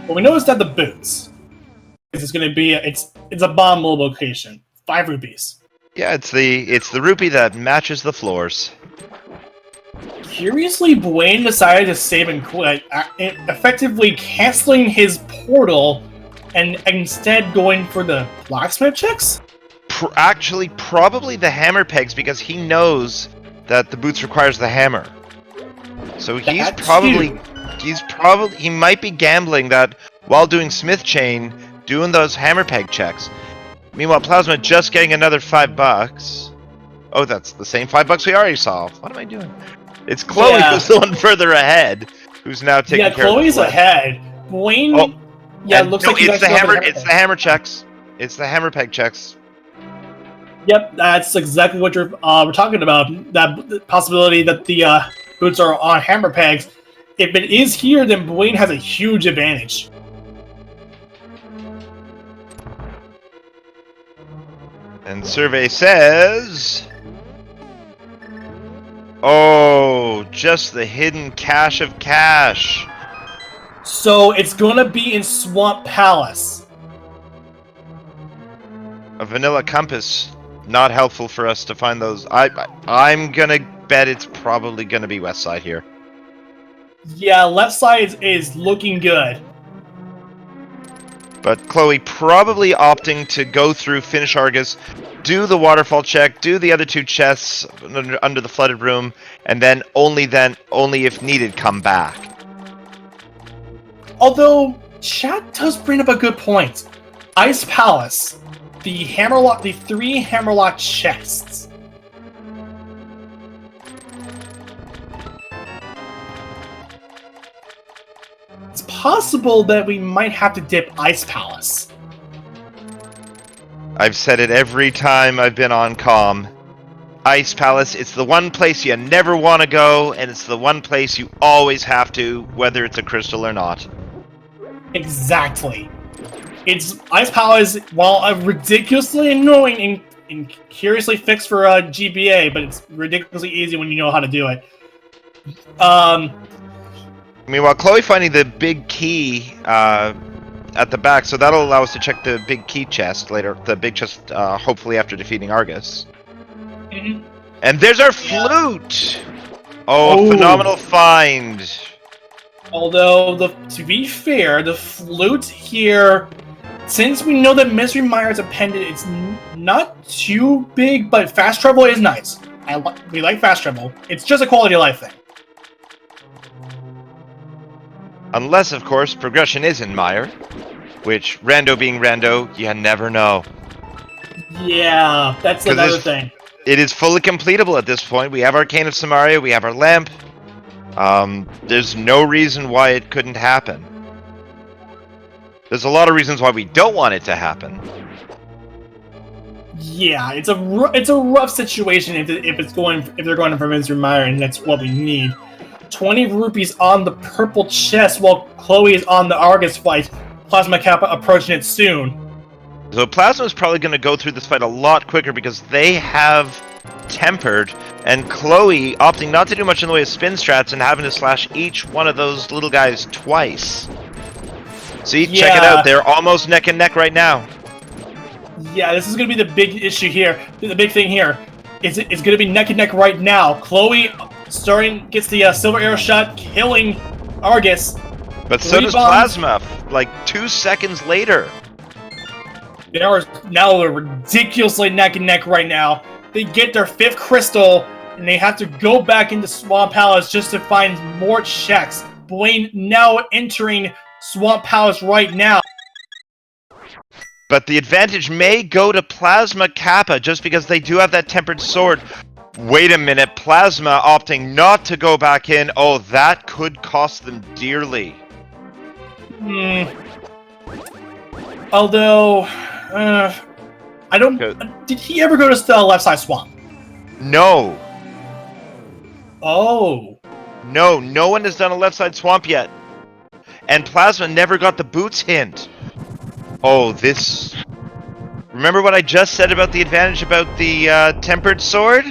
Well, we noticed that the boots. It's going to be it's a bomb mobile location. 5 rupees. Yeah, it's the rupee that matches the floors. Curiously, Blaine decided to save and quit, effectively canceling his portal and instead going for the blacksmith checks? Actually, probably the hammer pegs because he knows that the boots requires the hammer. So he might be gambling that while doing smith chain, doing those hammer peg checks. Meanwhile, Plasma just getting another $5. Oh, that's the same $5 we already saw. What am I doing? It's Chloe who's the one further ahead, who's now taking care of the Chloe's flip. ahead. Wayne. Oh, yeah, it looks like it's the hammer. It's peg. the hammer checks. It's the hammer peg checks. Yep, that's exactly what we're talking about. That possibility that the boots are on hammer pegs. If it is here, then Wayne has a huge advantage. And survey says... Oh, just the hidden cache of cash. So it's gonna be in Swamp Palace. A vanilla compass, not helpful for us to find those. I'm gonna bet it's probably gonna be west side here. Yeah, left side is looking good. But Chloe probably opting to go through, finish Argus, do the waterfall check, do the other two chests under the flooded room, and then only if needed, come back. Although, chat does bring up a good point. Ice Palace, the three Hammerlock chests. It's possible that we might have to dip Ice Palace. I've said it every time I've been on comm. Ice Palace, it's the one place you never want to go, and it's the one place you always have to, whether it's a crystal or not. Exactly. It's Ice Palace, while ridiculously annoying and curiously fixed for GBA, but it's ridiculously easy when you know how to do it. Meanwhile, Chloe finding the big key at the back, so that'll allow us to check the big key chest later. The big chest, hopefully after defeating Argus. Mm-hmm. And there's our flute! Oh, phenomenal find! Although, to be fair, the flute here, since we know that Mystery Mire's appended, it's not too big, but fast travel is nice. We like fast travel. It's just a quality of life thing. Unless, of course, progression is in Mire, which, rando being rando, you never know. Yeah, that's another thing. It is fully completable at this point. We have Arcane of Samaria, we have our lamp. There's no reason why it couldn't happen. There's a lot of reasons why we don't want it to happen. Yeah, it's a rough situation if they're going for Mystery Mire, and that's what we need. 20 rupees on the purple chest while Chloe is on the Argus fight. Plasma Kappa approaching it soon. So Plasma is probably going to go through this fight a lot quicker because they have tempered, and Chloe opting not to do much in the way of spin strats and having to slash each one of those little guys twice. See, check it out. They're almost neck and neck right now. Yeah, this is going to be the big issue here. The big thing here is it's going to be neck and neck right now. Chloe gets the silver arrow shot, killing Argus. But so does Plasma, like 2 seconds later. They are now ridiculously neck and neck right now. They get their 5th crystal, and they have to go back into Swamp Palace just to find more checks. Blaine now entering Swamp Palace right now. But the advantage may go to Plasma Kappa just because they do have that tempered sword. Wait a minute, Plasma opting not to go back in. Oh, that could cost them dearly. Although, I don't... Did he ever go to the left side swamp? No. Oh. No, no one has done a left side swamp yet. And Plasma never got the boots hint. Oh, this... Remember what I just said about the advantage about the tempered sword?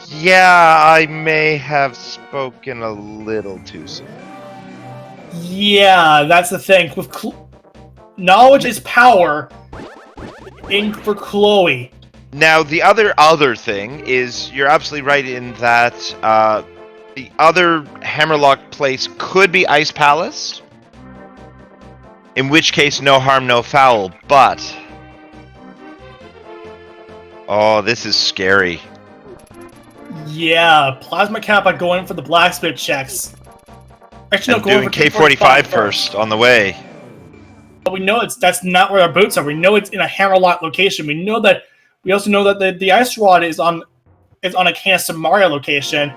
Yeah, I may have spoken a little too soon. Yeah, that's the thing. With knowledge is power for Chloe. Now, the other thing is, you're absolutely right in that the other Hammerlock place could be Ice Palace. In which case, no harm, no foul, but... Oh, this is scary. Yeah, Plasma Kappa going for the blacksmith checks. Actually, and doing K45 first on the way. but we know that's not where our boots are. We know it's in a Hammerlock location. We also know that the ice rod is on a Candace Mario location.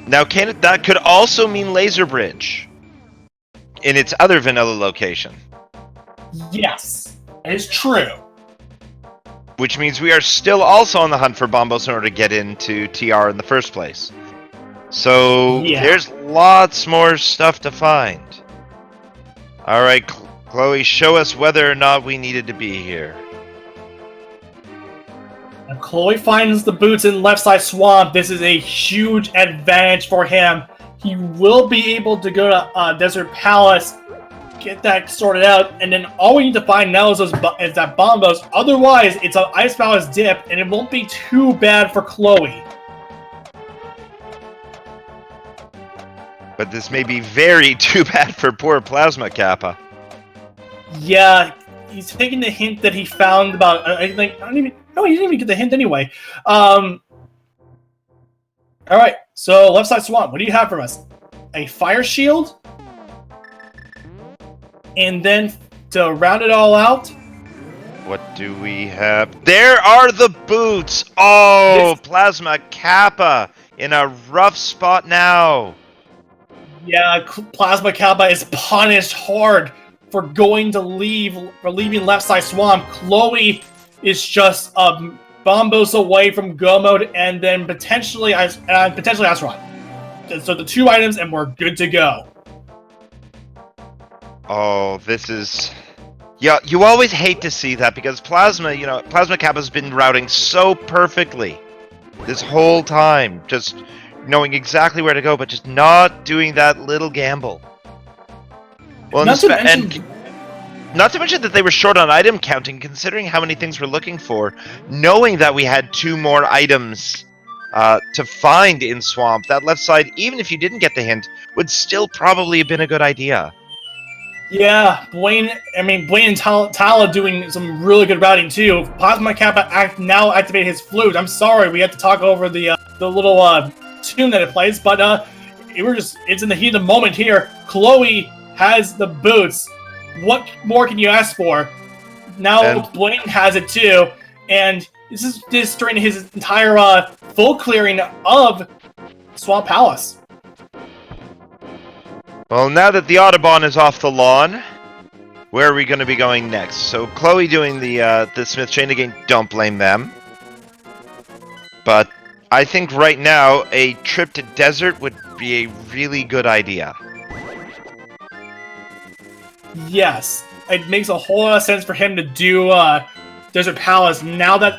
Now, that could also mean Laser Bridge in its other vanilla location. Yes, it is true. Which means we are still also on the hunt for Bombos in order to get into TR in the first place. So there's lots more stuff to find. Alright, Chloe, show us whether or not we needed to be here. If Chloe finds the boots in Left Side Swamp, this is a huge advantage for him. He will be able to go to Desert Palace, get that sorted out, and then all we need to find now is that Bombos. Otherwise, it's an Ice Palace dip, and it won't be too bad for Chloe. But this may be very too bad for poor Plasma Kappa. Yeah, he's taking the hint that he found about. He didn't even get the hint anyway. All right, so Left Side Swamp, what do you have for us? A fire shield, and then to round it all out. What do we have? There are the boots. Oh, Plasma Kappa in a rough spot now. Yeah, Plasma Kappa is punished hard for leaving Left Side Swamp. Chloe is just Bombos away from Go Mode, and then potentially Ice Rod. So the 2 items, and we're good to go. Oh, this is... Yeah, you always hate to see that, because Plasma Kappa's been routing so perfectly this whole time. Just knowing exactly where to go, but just not doing that little gamble. Well, not to mention that they were short on item counting, considering how many things we're looking for, knowing that we had 2 more items to find in Swamp. That left side, even if you didn't get the hint, would still probably have been a good idea. Yeah, Blaine and Tala doing some really good routing too. Plasma Kappa now activate his flute. I'm sorry, we had to talk over the little tune that it plays, but it's in the heat of the moment here. Chloe has the boots. What more can you ask for? Now Blaine has it too, and this is during his entire full clearing of Swamp Palace. Well, now that the Audubon is off the lawn, where are we going to be going next? So Chloe doing the Smith chain again, don't blame them. But I think right now a trip to Desert would be a really good idea. Yes, it makes a whole lot of sense for him to do Desert Palace now that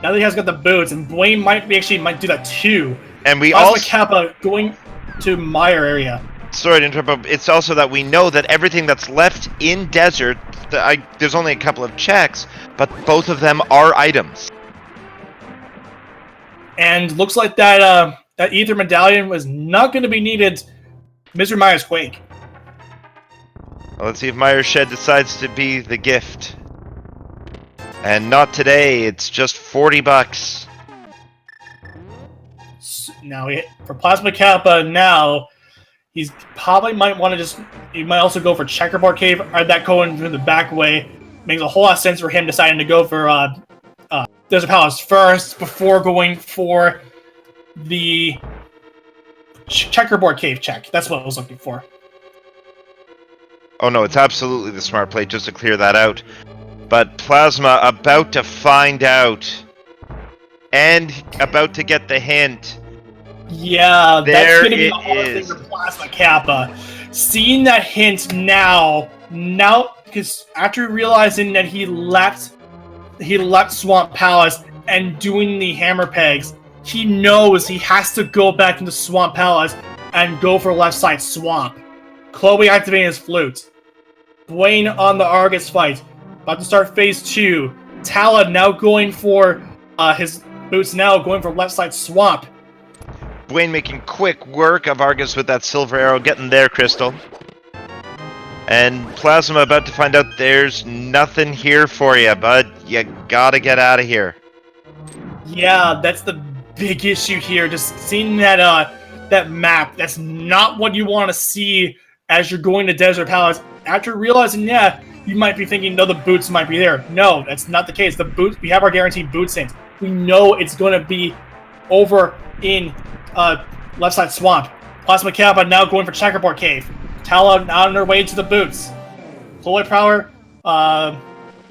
he has got the boots, and Blaine might do that too. And we Plasma also Kappa going to Meyer area. Sorry to interrupt, but it's also that we know that everything that's left in Desert, there's only a couple of checks, but both of them are items. And looks like that Ether Medallion was not going to be needed. Mr. Meyer's Quake. Well, let's see if Meyer Shed decides to be the gift. And not today, it's just $40. Now, for Plasma Kappa now, he's probably might also go for Checkerboard Cave, or that going through the back way. Makes a whole lot of sense for him deciding to go for Desert Palace first before going for the Checkerboard Cave check. That's what I was looking for. Oh no, it's absolutely the smart play, just to clear that out. But Plasma about to find out. And about to get the hint. Yeah, that's going to be the hardest thing for Plasma Kappa. Seeing that hint now, because after realizing that he left Swamp Palace and doing the hammer pegs, he knows he has to go back into Swamp Palace and go for left side Swamp. Chloe activating his flute. Blaine on the Argus fight. About to start phase 2. Tala now going for his boots now, going for left side Swamp. Blaine making quick work of Argus with that silver arrow, getting there, Crystal. And Plasma about to find out there's nothing here for you, bud. You gotta get out of here. Yeah, that's the big issue here. Just seeing that map, that's not what you want to see as you're going to Desert Palace. after realizing, yeah, you might be thinking, no, the boots might be there. No, that's not the case. The boots, we have our guaranteed boots in. We know it's going to be over in left side swamp. Plasma Kappa now going for Checkerboard Cave. Tala now on her way to the boots. Chloe Prowler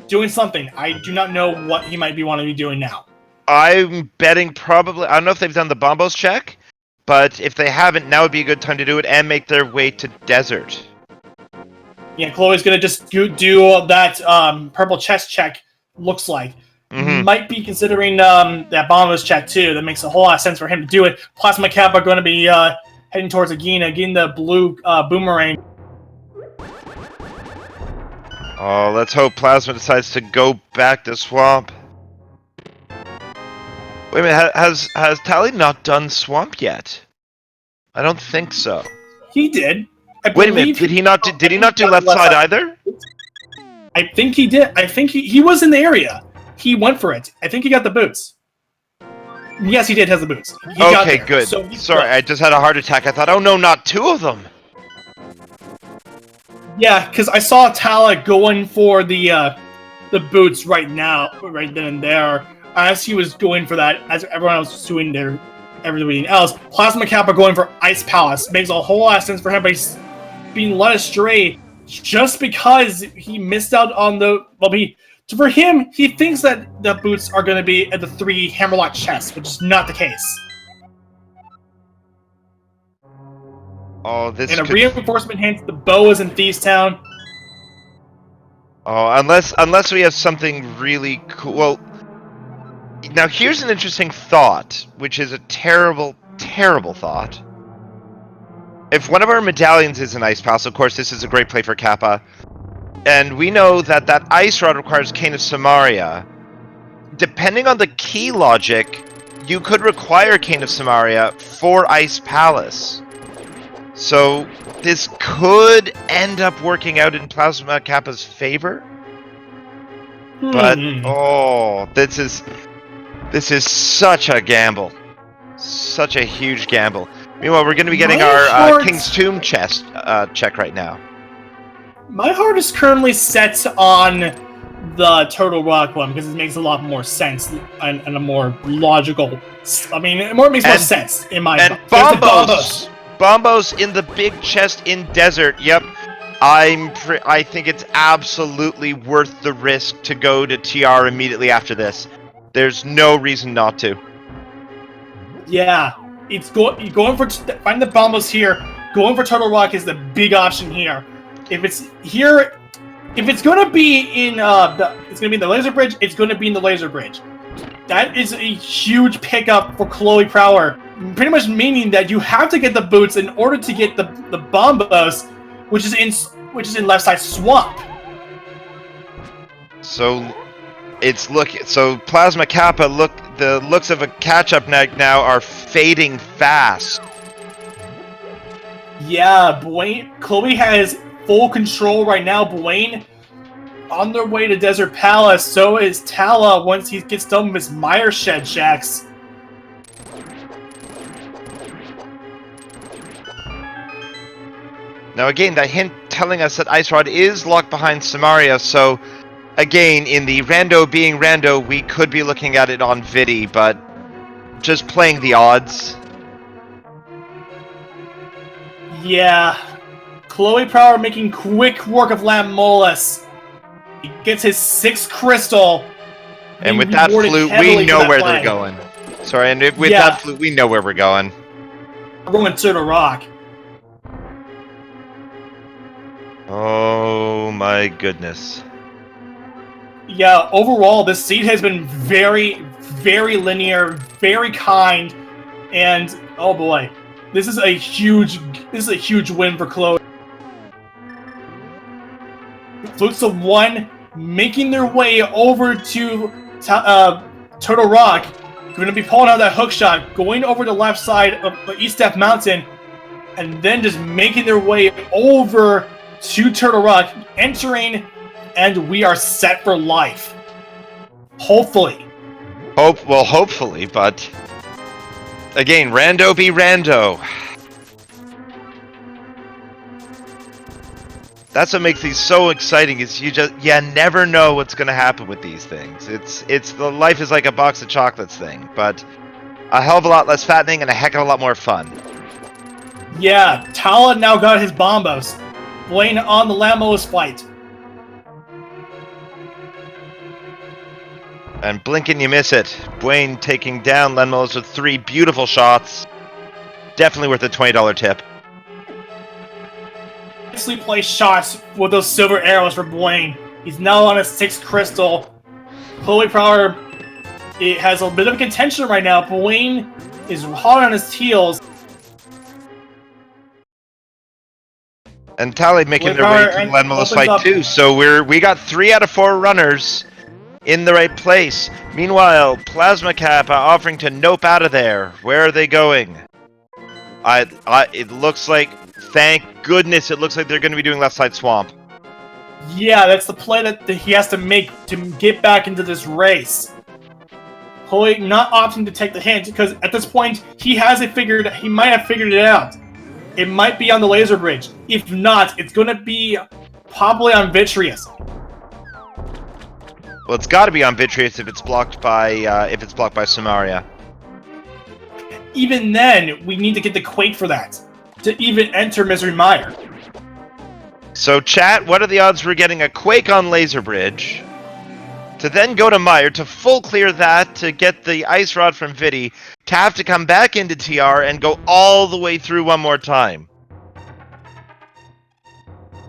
doing something. I do not know what he might be wanting to be doing now. I'm betting probably... I don't know if they've done the Bombos check, but if they haven't, now would be a good time to do it and make their way to Desert. Yeah, Chloe's going to just do that purple chest check, looks like. Mm-hmm. Might be considering that Bombos check, too. That makes a whole lot of sense for him to do it. Plasma Kappa going to be heading towards Agina, getting the blue boomerang. Oh, let's hope Plasma decides to go back to Swamp. Wait a minute, has Tally not done Swamp yet? I don't think so. He did. Wait a minute, did he not do left side either? I think he did. I think he was in the area. He went for it. I think he got the boots. Yes, he did have the boots. He got Okay, there. good. So Sorry, I just had a heart attack. I thought, oh no, not two of them. Yeah, because I saw Tala going for the boots right now, right then and there, as he was going for that, as everyone else was doing everything else. Plasma Kappa going for Ice Palace makes a whole lot of sense for him, but he's being led astray just because he missed out on the... Well, for him, he thinks that the boots are going to be at the 3 Hammerlock chests, which is not the case. Oh, this and a reinforcement hint, the bow is in Thieves Town. Oh, unless we have something really cool. Well, now here's an interesting thought, which is a terrible, terrible thought. If one of our medallions is an Ice Palace, of course, this is a great play for Kappa. And we know that Ice Rod requires Cane of Samaria. Depending on the key logic, you could require Cane of Samaria for Ice Palace. So this could end up working out in Plasma Kappa's favor. But oh, this is such a gamble. Such a huge gamble. Meanwhile, we're going to be getting our King's Tomb chest check right now. My heart is currently set on the Turtle Rock one because it makes a lot more sense and a more logical. I mean, it makes more sense in my. And Bombos. Bombos in the big chest in Desert. Yep, I think it's absolutely worth the risk to go to TR immediately after this. There's no reason not to. Yeah, it's going for find the Bombos here. Going for Turtle Rock is the big option here. If it's here, if it's going to be in the Laser Bridge, it's going to be in the Laser Bridge. That is a huge pickup for Chloe Prowler. Pretty much meaning that you have to get the boots in order to get the Bombos, which is in left side swamp. So so Plasma Kappa the looks of a catch-up now are fading fast. Yeah, Chloe has full control right now. Blaine on their way to Desert Palace. So is Tala once he gets done with his Mire Shed checks. Now again, that hint telling us that Ice Rod is locked behind Samaria, so again, in the rando being rando, we could be looking at it on Vidi, but just playing the odds. Yeah. Chloe Prowler making quick work of Lamb Molus. He gets his 6th crystal. And with that flute, we know where they're going. Sorry, and with that flute, we know where we're going. We're going to the rock. Oh my goodness. Yeah, overall, this seed has been very, very linear, very kind, and oh boy, this is a huge win for Chloe. Flutes of 1 making their way over to Turtle Rock. Going to be pulling out that hook shot, going over the left side of East Death Mountain, and then just making their way over to Turtle Rock, entering, and we are set for life. Hopefully. Hopefully, but again, rando be rando. That's what makes these so exciting. Is you never know what's going to happen with these things. It's the life is like a box of chocolates thing, but a hell of a lot less fattening and a heck of a lot more fun. Yeah, Tala now got his bombos. Blaine on the Lamos fight. And blink and you miss it. Dwayne taking down Lenmos with 3 beautiful shots. Definitely worth a $20 tip. Nicely placed shots with those silver arrows for Blaine. He's now on a 6th crystal. Chloe Prowler, it has a bit of contention right now. Blaine is hot on his heels. And Tally making their way to Lenmos fight too. So we got 3 out of 4 runners in the right place. Meanwhile, Plasma Kappa offering to nope out of there. Where are they going? It looks like, thank goodness, it looks like they're going to be doing Left Side Swamp. Yeah, that's the play that he has to make to get back into this race. Chloe not opting to take the hint because at this point he might have figured it out. It might be on the laser bridge. If not, it's going to be probably on Vitreous. Well, it's got to be on Vitreous if it's blocked by Samaria. Even then, we need to get the Quake for that to even enter Misery Mire. So, chat, what are the odds we're getting a Quake on Laser Bridge? To then go to Mire, to full clear that, to get the Ice Rod from Vidi, to have to come back into TR and go all the way through one more time.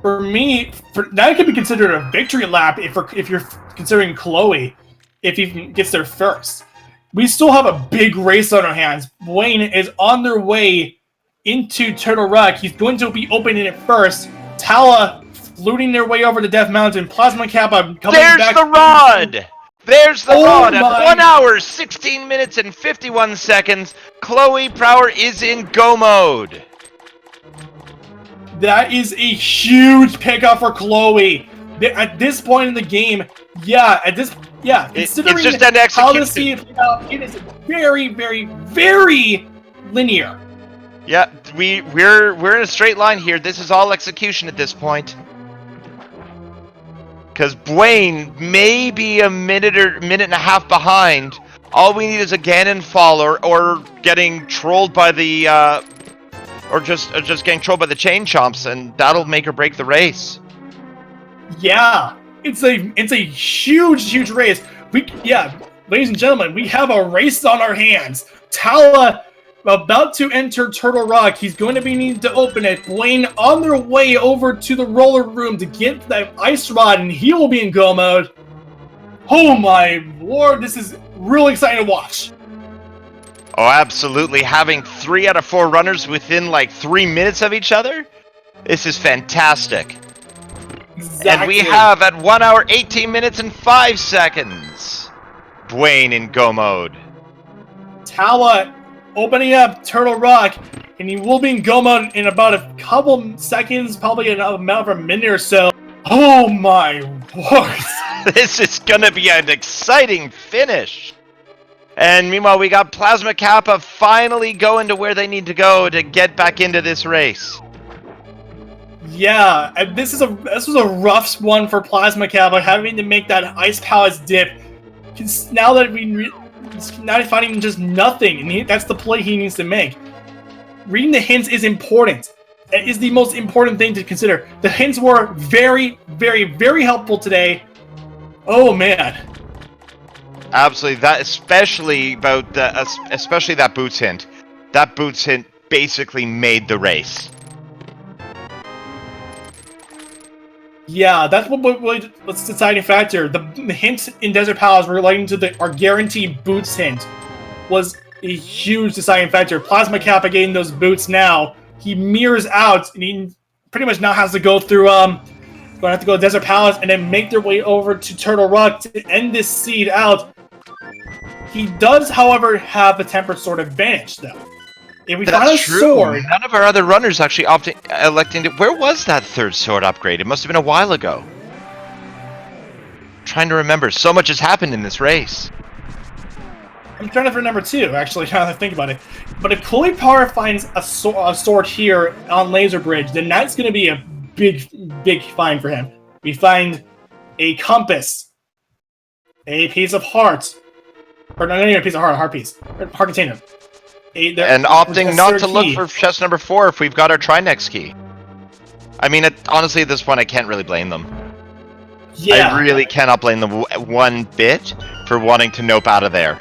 For me, that could be considered a victory lap if you're considering Chloe, if he gets there first. We still have a big race on our hands. Wayne is on their way into Turtle Rock. He's going to be opening it first. Tala looting their way over to Death Mountain. Plasma Kappa coming back. There's the rod! There's the rod at 1 hour, 16 minutes, and 51 seconds. Chloe Prowler is in go mode. That is a huge pickup for Chloe. At this point in the game, considering it's just an execution. How to see it play out, it is very, very, very linear. Yeah, we're in a straight line here. This is all execution at this point. Because Dwayne may be a minute and a half behind. All we need is a Ganon fall or getting trolled by the or just getting trolled by the chain chomps, and that'll make or break the race. Yeah, it's a huge race. Ladies and gentlemen, we have a race on our hands. Tala about to enter Turtle Rock. He's going to be needing to open it. Blaine on their way over to the roller room to get that ice rod, and he will be in go mode. Oh my lord, this is really exciting to watch. Oh, absolutely. Having 3 out of 4 runners within like 3 minutes of each other? This is fantastic. Exactly. And we have at 1 hour, 18 minutes, and 5 seconds. Dwayne in go mode. Tala opening up Turtle Rock, and he will be in go mode in about a couple seconds, probably in about a minute or so. Oh my word. This is gonna be an exciting finish. And meanwhile, we got Plasma Kappa finally going to where they need to go to get back into this race. Yeah, this was a rough one for Plasma Kappa, having to make that Ice Palace dip. Now that he's not finding just nothing, and that's the play he needs to make. Reading the hints is important. It is the most important thing to consider. The hints were very, very, very helpful today. Oh man. Absolutely, especially that boots hint. That boots hint basically made the race. Yeah, that's what what's the deciding factor. The hint in Desert Palace relating to our guaranteed boots hint was a huge deciding factor. Plasma Kappa getting those boots now. He mirrors out, and he pretty much now has to go through going to have to go to Desert Palace and then make their way over to Turtle Rock to end this seed out. He does, however, have a Tempered Sword advantage, though. If we find a sword, none of our other runners actually electing to. Where was that 3rd sword upgrade? It must have been a while ago. I'm trying to remember. So much has happened in this race. I'm trying to remember too, actually, now that I think about it. But if Chloe Power finds a sword here on Laser Bridge, then that's going to be a big find for him. We find a compass, a piece of heart, or not even a piece of heart, a heart piece, heart container. And opting not to look for chest number 4 if we've got our Trinex key. I mean, honestly, at this point, I can't really blame them. Yeah. I really cannot blame them one bit for wanting to nope out of there.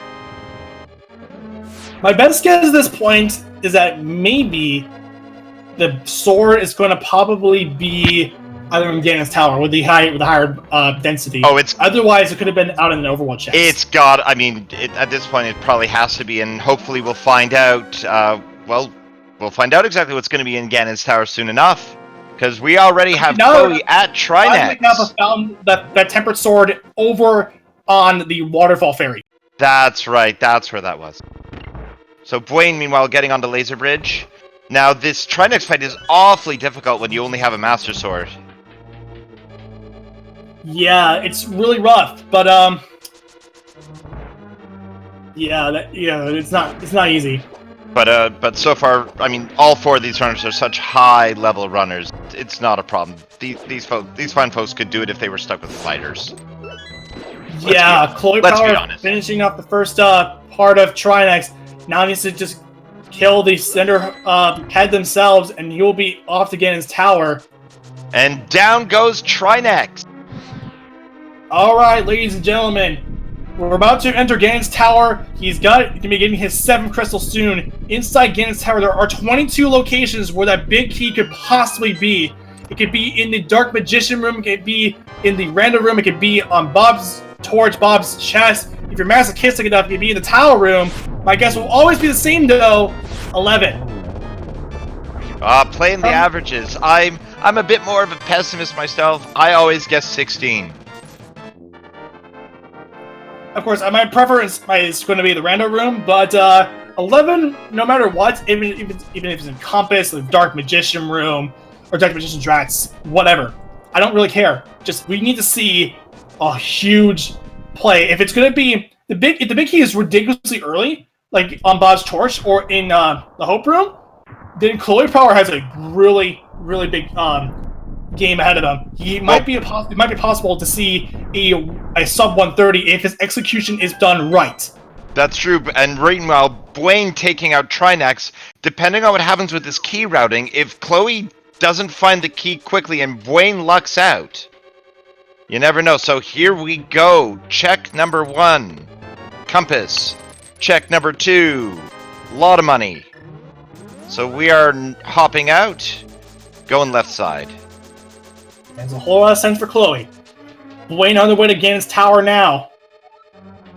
My best guess at this point is that maybe the sword is going to probably be either in Ganon's tower with the higher density. Oh, otherwise it could have been out in an Overwatch chest. It's got. I mean, at this point, it probably has to be, and hopefully we'll find out. We'll find out exactly what's going to be in Ganon's tower soon enough, because we already have Chloe at Trinex. I found that tempered sword over on the waterfall ferry. That's right. That's where that was. So Bwain, meanwhile, getting onto Laser Bridge. Now, this Trinex fight is awfully difficult when you only have a Master Sword. Yeah, it's really rough, but it's not easy. But so far, I mean, all 4 of these runners are such high-level runners. It's not a problem. These fine folks could do it if they were stuck with fighters. Chloe Power finishing up the first part of Trinex. Now needs to just kill the center head themselves, and he will be off to Ganon's tower. And down goes Trinex. Alright, ladies and gentlemen. We're about to enter Ganon's tower. He's going to be getting his 7th crystal soon. Inside Ganon's tower, there are 22 locations where that big key could possibly be. It could be in the Dark Magician room. It could be in the random room. It could be on Bob's torch, Bob's chest. If you're masochistic enough, it could be in the tower room. My guess will always be the same, though. 11. Playing the averages. I'm a bit more of a pessimist myself. I always guess 16. Of course, my preference is going to be the random room, but 11, no matter what, even if it's in Compass, the Dark Magician room, or Dark Magician Drats, whatever. I don't really care. Just, we need to see a huge play. If it's going to be, if the big key is ridiculously early, like on Bob's torch or in the Hope room, then Chloe Power has a really big game ahead of him. It might be possible to see a sub 130 if his execution is done right. That's true, and right now, Bwain taking out Trinex, depending on what happens with this key routing, if Chloe doesn't find the key quickly and Bwain lucks out, you never know. So here we go. Check number 1, Compass. Check number 2, lot of money. So we are hopping out, going left side. There's a whole lot of sense for Chloe. Bwain on the way to Ganon's tower now.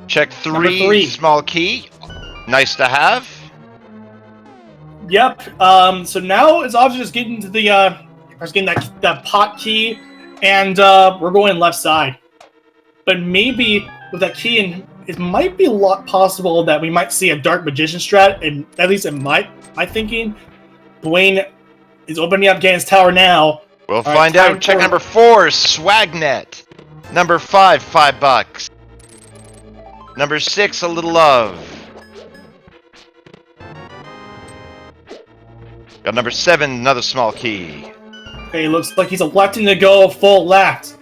Check 3, small key. Nice to have. Yep. So now it's obviously just getting to the getting that pot key, and we're going left side. But maybe with that key, and it might be a lot possible that we might see a Dark Magician strat. And at least in my thinking, Bwain is opening up Ganon's tower now. We'll find out. Check number 4, Swagnet. Number 5, $5. Number 6, a little love. Got number 7, another small key. Okay, looks like he's electing to go full left.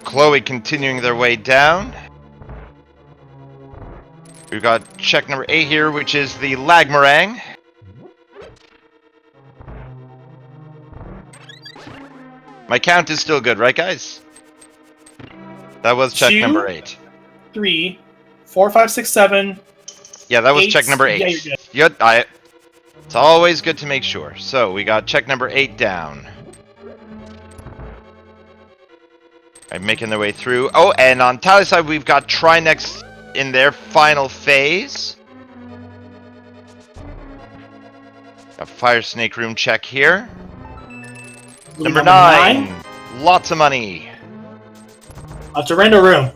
Chloe continuing their way down. We've got check number 8 here, which is the Lagmerang. My count is still good, right, guys? That was check number 8. 3, 4, 5, 6, 7. Yeah, that was 8. check number 8. Yeah, it's always good to make sure. So we got check number 8 down. I'm making their way through. Oh, and on Tyler's side, we've got Trinex in their final phase. Got Fire Snake room check here. Number 9. Lots of money. To render room.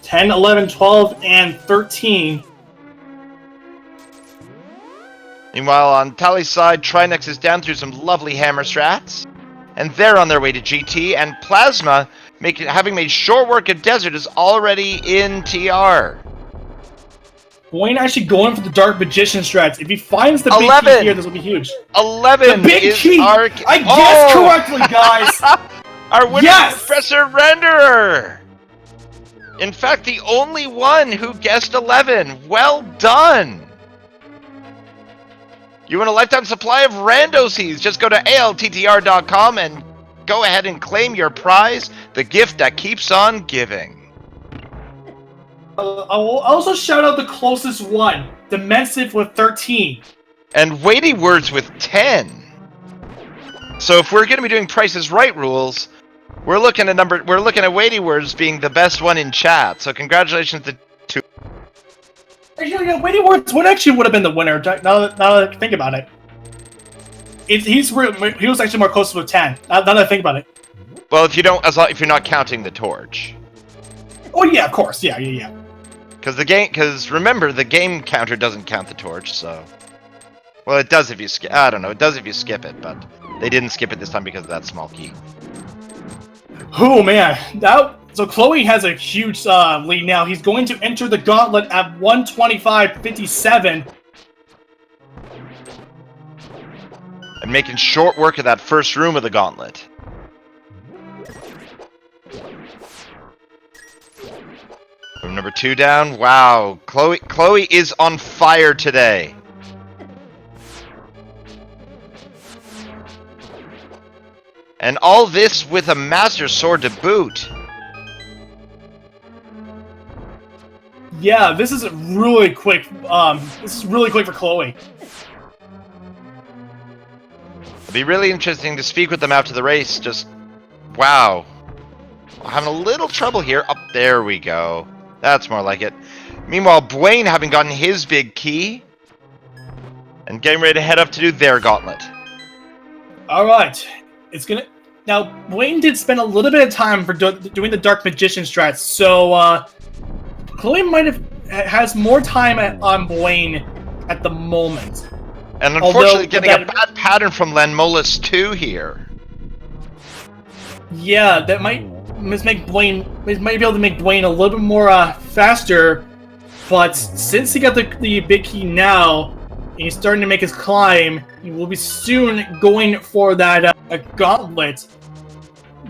10, 11, 12, and 13. Meanwhile, on Tally's side, Trinex is down through some lovely hammer strats. And they're on their way to GT, and Plasma, having made short work of Desert, is already in TR. Boyne actually going for the Dark Magician strats. If he finds the big 11. key here, this will be huge. 11 the big is key. our... I guessed correctly, guys! Our winner, Yes! Professor Renderer! In fact, the only one who guessed 11. Well done! You want a lifetime supply of Rando Seeds? Just go to ALTTR.com and go ahead and claim your prize, the gift that keeps on giving. I will also shout out the closest one, Dimensive with 13. And Weighty Words with 10. So if we're going to be doing Price is Right rules, we're looking at Weighty Words being the best one in chat. So congratulations to two. Actually, yeah, Weighty Words would have been the winner. Now that I think about it, he was actually more close with 10. Now that I think about it. Well, if you're not counting the torch. Oh yeah, of course, yeah. Because remember, the game counter doesn't count the torch, so... Well, it does if you skip... I don't know, it does if you skip it, but they didn't skip it this time because of that small key. Oh man, so Chloe has a huge lead now. He's going to enter the gauntlet at 125.57. And making short work of that first room of the gauntlet. Room number 2 down. Wow, Chloe is on fire today. And all this with a Master Sword to boot. Yeah, this is really quick. This is really quick for Chloe. It'll be really interesting to speak with them after the race. Just, wow. I'm having a little trouble here. Up there we go. That's more like it. Meanwhile, Blaine having gotten his big key. And getting ready to head up to do their gauntlet. Alright. It's gonna... Now, Blaine did spend a little bit of time for doing the Dark Magician strats, so, Chloe has more time on Blaine at the moment. And unfortunately getting a bad pattern from Lanmolas 2 here. Yeah, that might be able to make Blaine a little bit more faster, but since he got the big key now, and he's starting to make his climb, he will be soon going for that gauntlet.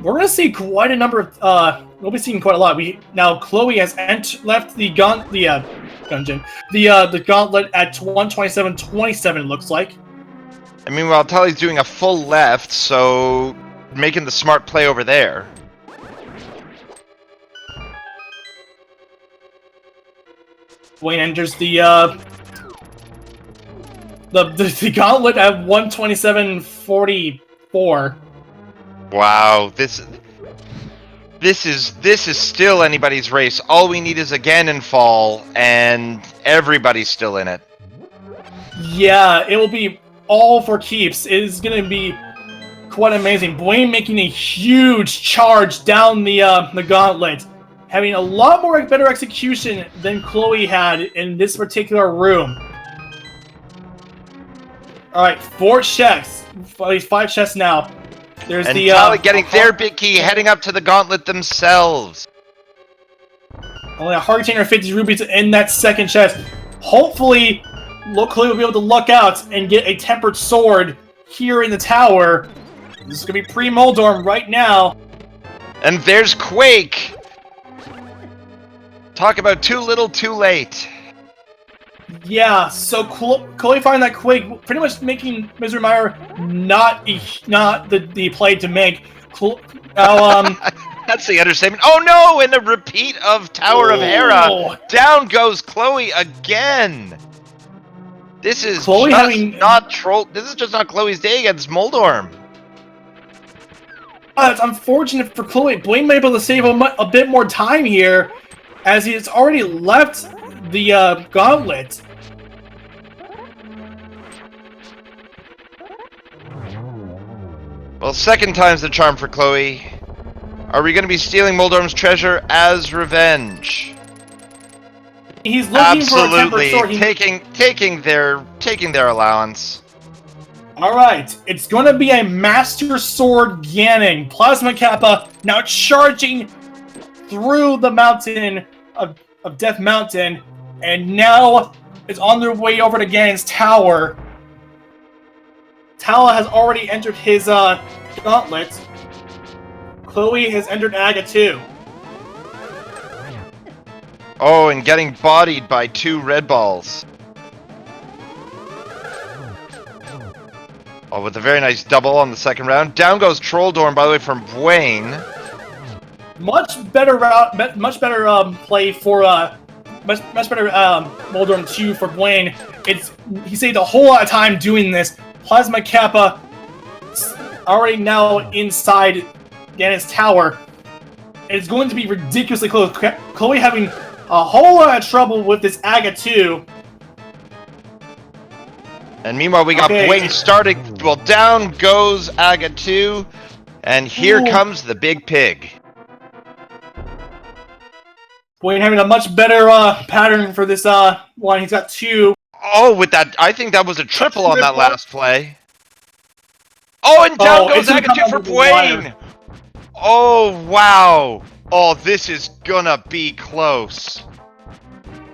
We're gonna see quite a number of we'll be seeing quite a lot. Now Chloe has left the dungeon, the gauntlet at 127.27 looks like. And meanwhile, Tully's doing a full left, so making the smart play over there. Wayne enters the gauntlet at 127.44. Wow, this is still anybody's race. All we need is a Ganon fall, and everybody's still in it. Yeah, it will be all for keeps. It is going to be quite amazing. Blaine making a huge charge down the gauntlet, having a lot more better execution than Chloe had in this particular room. All right, 4 chests, at least 5 chests now. There's and the Tally getting their big key, heading up to the gauntlet themselves. Only 150 rupees in that second chest. Hopefully, Chloe will be able to luck out and get a tempered sword here in the tower. This is gonna be pre-Moldorm right now. And there's Quake. Talk about too little, too late. Yeah, so Chloe finding that Quake pretty much making Misery Mire not the play to make. That's the understatement. Oh no! In a repeat of Tower of Hera, down goes Chloe again. This is Chloe This is just not Chloe's day against Moldorm. It's unfortunate for Chloe. Blaine may be able to save a bit more time here, as he has already left the gauntlet. Well, second time's the charm for Chloe. Are we going to be stealing Moldorm's treasure as revenge? He's looking for a tempered sword. taking their allowance. All right, it's going to be a Master Sword Ganon. Plasma Kappa now charging through the mountain of Death Mountain. And now it's on their way over to Ganon's tower. Tala has already entered his gauntlet. Chloe has entered Aga too. Oh, and getting bodied by 2 red balls. Oh, with a very nice double on the second round. Down goes Trolldorn, by the way, from Wayne. Much better route, much better play for much better Moldorm 2 for Blaine. He saved a whole lot of time doing this. Plasma Kappa already now inside Ganon's tower. It's going to be ridiculously close. Chloe having a whole lot of trouble with this Aga 2. And meanwhile, we got Wayne starting. Well, down goes Aga 2. And here comes the big pig. Wayne having a much better pattern for this one. He's got 2. Oh, with that, I think that was a triple on that last play. Oh, and down goes Aga 2 for Wayne. Oh, wow. Oh, this is gonna be close.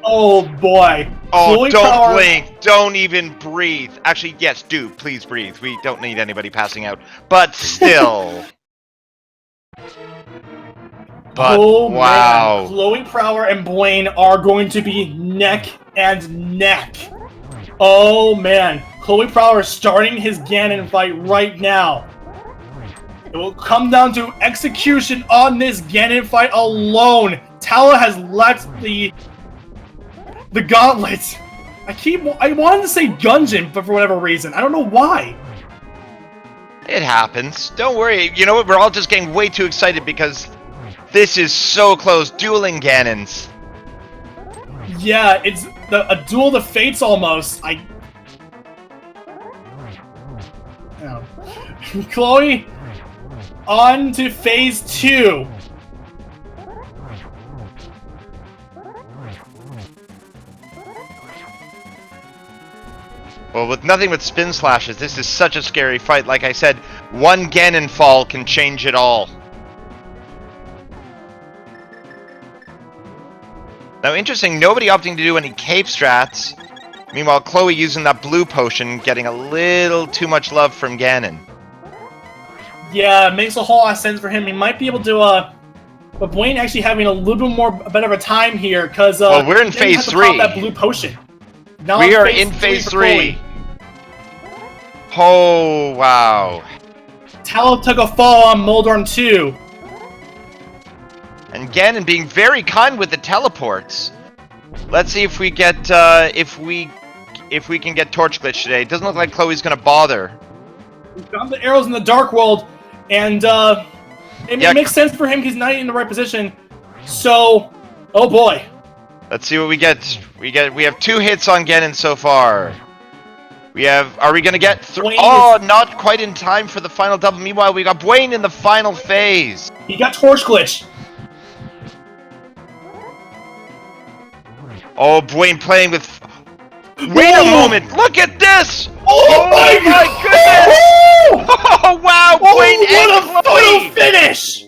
Oh, boy. Oh, Chloe don't blink. Don't even breathe. Actually, yes, do. Please breathe. We don't need anybody passing out. But still. But, wow. Man. Chloe Prower and Blaine are going to be neck and neck. Oh, man. Chloe Prower starting his Ganon fight right now. It will come down to execution on this Ganon fight alone. Tala has left the gauntlet. I wanted to say Gungeon, but for whatever reason. I don't know why. It happens. Don't worry. You know what? We're all just getting way too excited because this is so close. Dueling Ganons. Yeah, it's a duel of the fates almost. Chloe, on to phase 2. Well, with nothing but spin slashes, this is such a scary fight. Like I said, one Ganon fall can change it all. Now, interesting, nobody opting to do any cape strats. Meanwhile, Chloe using that blue potion, getting a little too much love from Ganon. Yeah, it makes a whole lot of sense for him. He might be able to, but Blaine actually having a little bit better of a time here, because well, we're in phase 3. That blue potion. Now we are in phase 3. Oh, wow. Tala took a fall on Moldorm 2. And Ganon being very kind with the teleports. Let's see if we get if we can get Torch Glitch today. It doesn't look like Chloe's gonna bother. He's got the arrows in the Dark World, and it makes sense for him. He's not in the right position. So, oh boy. Let's see what we get. We have 2 hits on Ganon so far. Are we gonna get not quite in time for the final double. Meanwhile, we got Blaine in the final phase. He got Torch Glitch. Oh, Blaine playing with... Wait a moment! Look at this! Oh my goodness! Oh, wow! Blaine what a photo finish!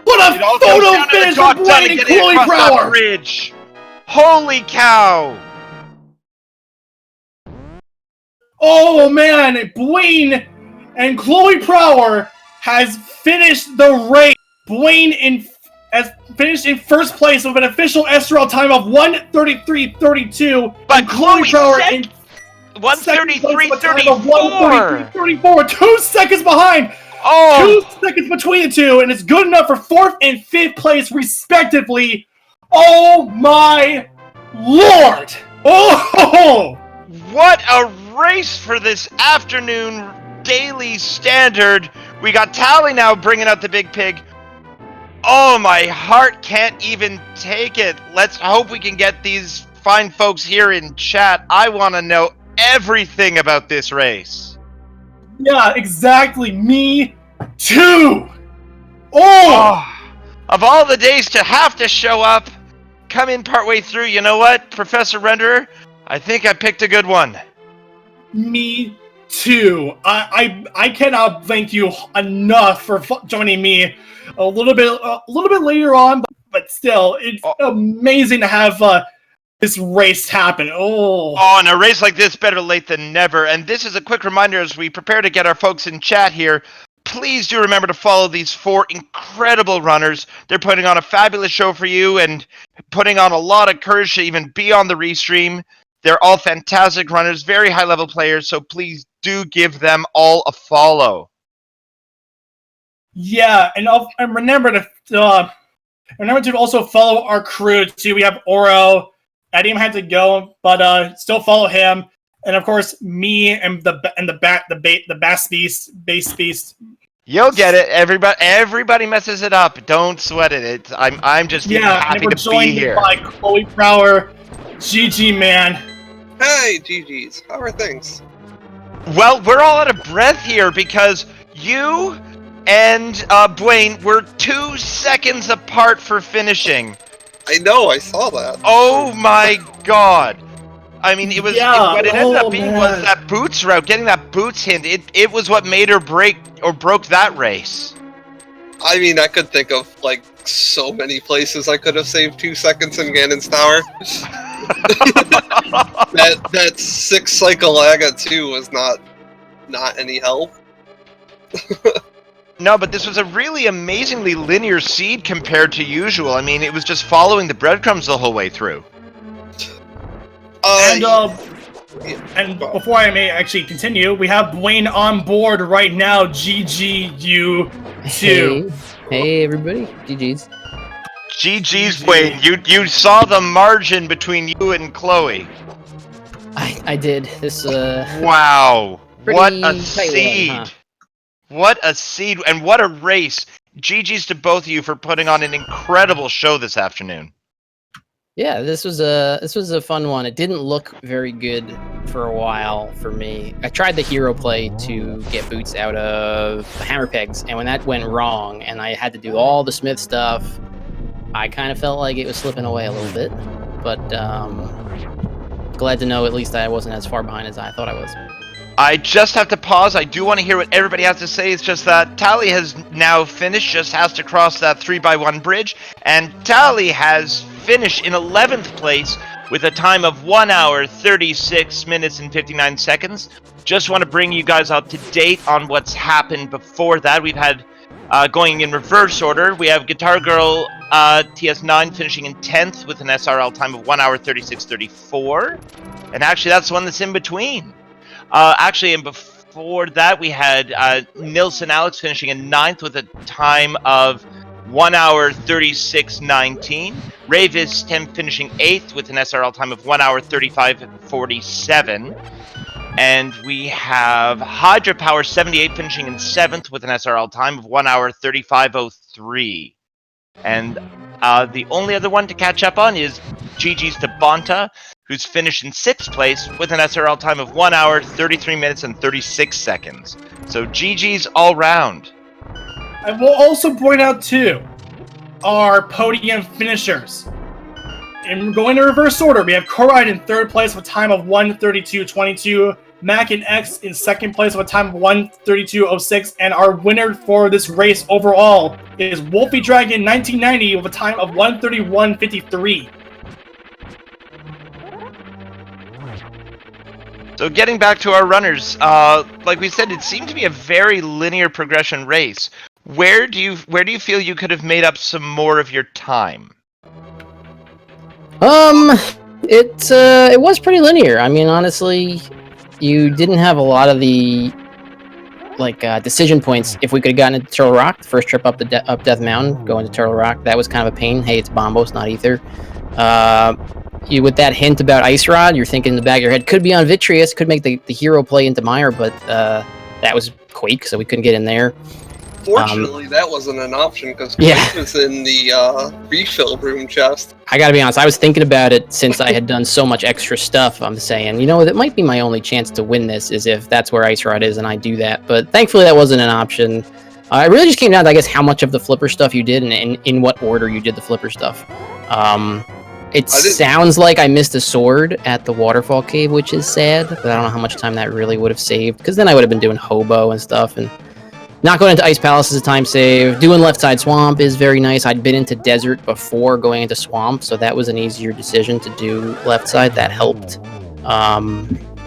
What a photo finish from Blaine and Chloe Prower! Bridge. Holy cow! Oh man, Blaine and Chloe Prower has finished the race. Blaine has finished in first place with an official SRL time of 1:33.32. But Chloe Prower in 1:33.34. 1:33.34, 2 seconds behind. Oh, 2 seconds between the two, and it's good enough for 4th and 5th place respectively. Oh my lord! Oh! What a race for this afternoon daily standard. We got Tally now bringing out the big pig. Oh, my heart can't even take it. Let's hope we can get these fine folks here in chat. I want to know everything about this race. Yeah, exactly. Me too. Oh! Of all the days to have to show up, come in partway through. You know what, Professor Renderer? I think I picked a good one. Me too. I cannot thank you enough for joining me a little bit later on, but still, it's amazing to have this race happen. Oh, and a race like this, better late than never. And this is a quick reminder as we prepare to get our folks in chat here. Please do remember to follow these 4 incredible runners. They're putting on a fabulous show for you and putting on a lot of courage to even be on the restream. They're all fantastic runners, very high-level players, so please do give them all a follow. yeah, and remember to also follow our crew too. We have Oro. Eddie had to go, but still follow him, and of course me and the Bass Beast. You'll get it. Everybody messes it up. Don't sweat it. I'm just happy to be here. By Chloe Prower, GG man. Hey, GG's. How are things? Well, we're all out of breath here because you and Blaine were 2 seconds apart for finishing. I know, I saw that. Oh my god. I mean, it was what it ended up being was that boots route, getting that boots hint. It was what made or broke that race. I mean, I could think of like so many places I could have saved 2 seconds in Ganon's Tower. that 6 cycle lag at 2 was not any help. No, but this was a really amazingly linear seed compared to usual. I mean, it was just following the breadcrumbs the whole way through. And before I may actually continue, we have Blaine on board right now. GG you too. Hey everybody, GG's. GG's, Blaine. You saw the margin between you and Chloe. I did. This wow. What a seed. One, huh? What a seed and what a race. GG's to both of you for putting on an incredible show this afternoon. Yeah, this was a fun one. It didn't look very good for a while for me. I tried the hero play to get boots out of the hammer pegs, and when that went wrong and I had to do all the smith stuff, I kind of felt like it was slipping away a little bit. But glad to know at least I wasn't as far behind as I thought I was. I just have to pause. I do want to hear what everybody has to say. It's just that Tally has now finished, just has to cross that 3x1 bridge, and Tally has finished in 11th place with a time of 1 hour, 36 minutes, and 59 seconds. Just want to bring you guys up to date on what's happened before that. We've had, going in reverse order, we have Guitar Girl TS9 finishing in 10th with an SRL time of 1 hour, 36:34. And actually, that's the one that's in between. And before that, we had Nilsson Alex finishing in 9th with a time of 1 hour, 36:19. Ravis Tim finishing 8th with an SRL time of 1 hour, 35:47. And we have Hydropower 78 finishing in 7th with an SRL time of 1 hour, 35:03. And the only other one to catch up on is GG's to Bonta, who's finished in 6th place with an SRL time of 1 hour, 33 minutes, and 36 seconds. So GG's all round. I will also point out, too, our podium finishers. In going in reverse order, we have Koride in 3rd place with a time of 1:32:22, Mac and X in 2nd place with a time of 1:32:06, and our winner for this race overall is Wolfie Dragon 1990 with a time of 1:31:53. So getting back to our runners, like we said, it seemed to be a very linear progression race. Where do you feel you could have made up some more of your time? It was pretty linear. I mean, honestly, you didn't have a lot of the decision points. If we could have gotten into Turtle Rock, the first trip up Death Mountain, going to Turtle Rock, that was kind of a pain. Hey, it's Bombos, not Ether. With that hint about Ice Rod, you're thinking in the back of your head, could be on Vitreous, could make the hero play into Mire, but that was Quake, so we couldn't get in there. Fortunately, that wasn't an option, because Quake was in the refill room chest. I gotta be honest, I was thinking about it since I had done so much extra stuff. I'm saying, that might be my only chance to win this, is if that's where Ice Rod is and I do that. But thankfully, that wasn't an option. It really just came down to, I guess, how much of the flipper stuff you did and in what order you did the flipper stuff. It sounds like I missed a sword at the waterfall cave, which is sad, but I don't know how much time that really would have saved, because then I would have been doing hobo and stuff, and Not going into Ice Palace is a time save. Doing left side swamp is very nice. I'd been into desert before going into swamp, so that was an easier decision to do left side. That helped.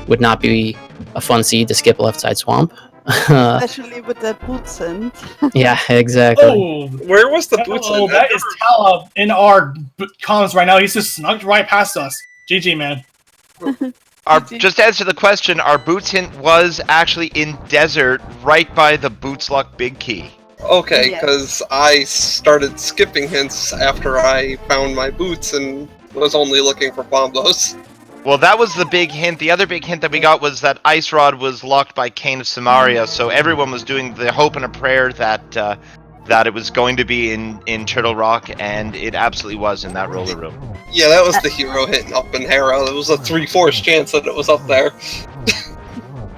Would not be a fun seed to skip left side swamp. Especially with that boot scent. Yeah, exactly. Oh, Where was the boots? oh, that is Tala in our comms right now. He's just snuck right past us. GG, man. Just to answer the question, our boots hint was actually in desert, right by the Boots Luck Big Key. Okay, Yeah. because I started skipping hints after I found my boots and was only looking for bombos. Well, that was the big hint. The other big hint that we got was that Ice Rod was locked by Cane of Samaria, so everyone was doing the hope and a prayer that that it was going to be in Turtle Rock, and it absolutely was in that roller room. Yeah, that was the hero hitting up in Hera. There was a 3/4 chance that it was up there.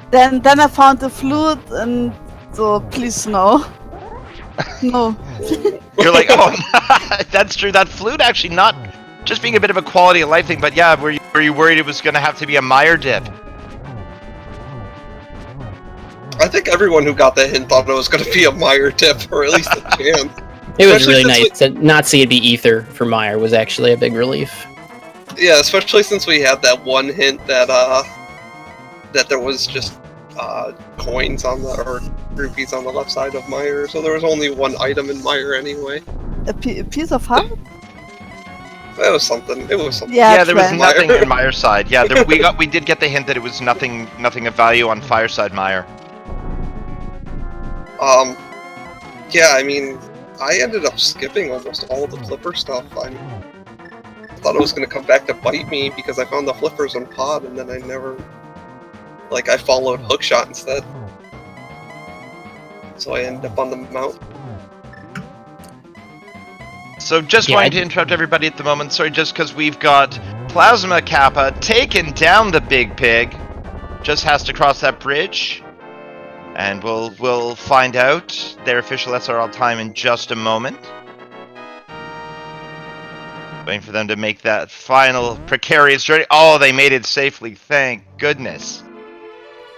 Then I found the flute and so please no. No. You're like, oh, that's true. That flute actually not just being a bit of a quality of life thing, but yeah, were you worried it was going to have to be a mire dip? I think everyone who got that hint thought it was going to be a mire tip, or at least a chance. It was Especially really since nice to not see it be ether for Meyer was actually a big relief. Yeah, especially since we had that one hint that that there was just coins on the or rupees on the left side of Mire, so there was only one item in Mire anyway. A piece of heart? It was something. It was something. Yeah, There was Trent. nothing in Mire's side. Yeah, we did get the hint that it was nothing of value on Fireside Mire. Yeah, I mean, I ended up skipping almost all of the flipper stuff. I thought it was going to come back to bite me because I found the flippers on pod, and then I never, like, I followed hookshot instead. So I ended up on the mount. So just Yeah, wanting to interrupt everybody at the moment, sorry, just because we've got Plasma Kappa taking down the Big Pig. Just has to cross that bridge. And we'll find out their official SRL time in just a moment. Waiting for them to make that final precarious journey. Oh, they made it safely, thank goodness.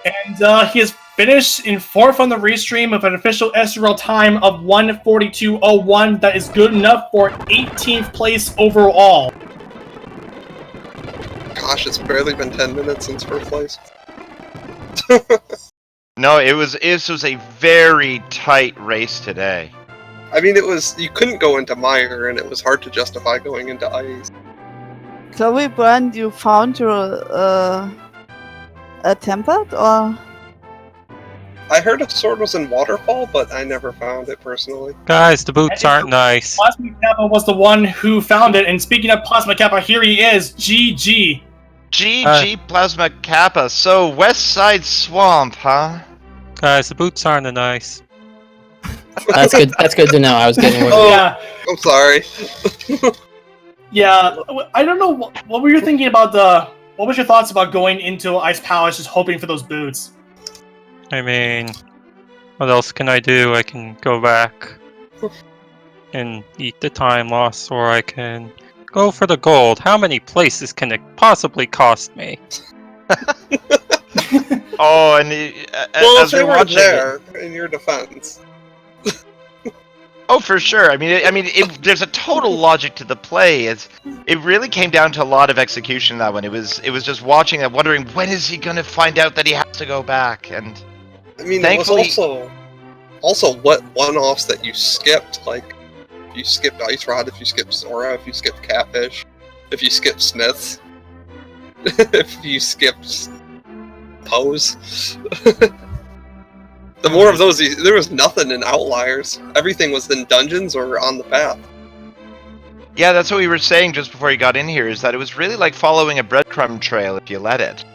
And he has finished in 4th on the restream with an official SRL time of 1:42.01. That is good enough for 18th place overall. Gosh, it's barely been 10 minutes since first place. No, it was a very tight race today. I mean, you couldn't go into Mire, and it was hard to justify going into Ice. Chloe Brand, you found your template or? I heard a sword was in Waterfall, but I never found it personally. Guys, the boots aren't nice. Plasma Kappa was the one who found it, and speaking of Plasma Kappa, here he is, GG. GG Plasma Kappa. So West Side Swamp, huh? Guys, the boots aren't nice. That's good. That's good to know. I was getting worried. Oh. Yeah, I'm sorry. yeah. I don't know what were you thinking about what was your thoughts about going into Ice Palace, just hoping for those boots? I mean, what else can I do? I can go back and eat the time loss, or I can go for the gold. How many places can it possibly cost me? Oh, and Well, as if they we're were watching there, in your defense. Oh, for sure. I mean, there's a total logic to the play. It really came down to a lot of execution in that one. It was just watching and wondering when is he gonna find out that he has to go back. And I mean, thankfully, it was also what one-offs that you skipped. Like, if you skipped Ice Rod, if you skipped Sora, if you skipped Catfish, if you skipped Smiths, if you skipped Pose. The more of those, there was nothing in Outliers. Everything was in dungeons or on the path. yeah, that's what we were saying just before he got in here. Is that it was really like following a breadcrumb trail if you let it.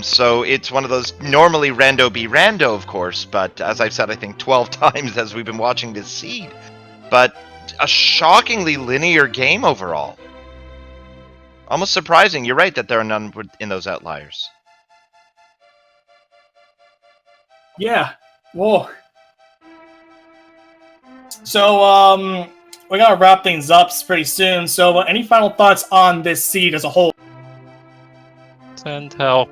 So it's one of those normally rando be rando, of course, but as I've said, I think 12 times as we've been watching this seed. But a shockingly linear game overall. Almost surprising. You're right that there are none in those outliers. Yeah. Whoa. So, we gotta wrap things up pretty soon. So, any final thoughts on this seed as a whole? Send help.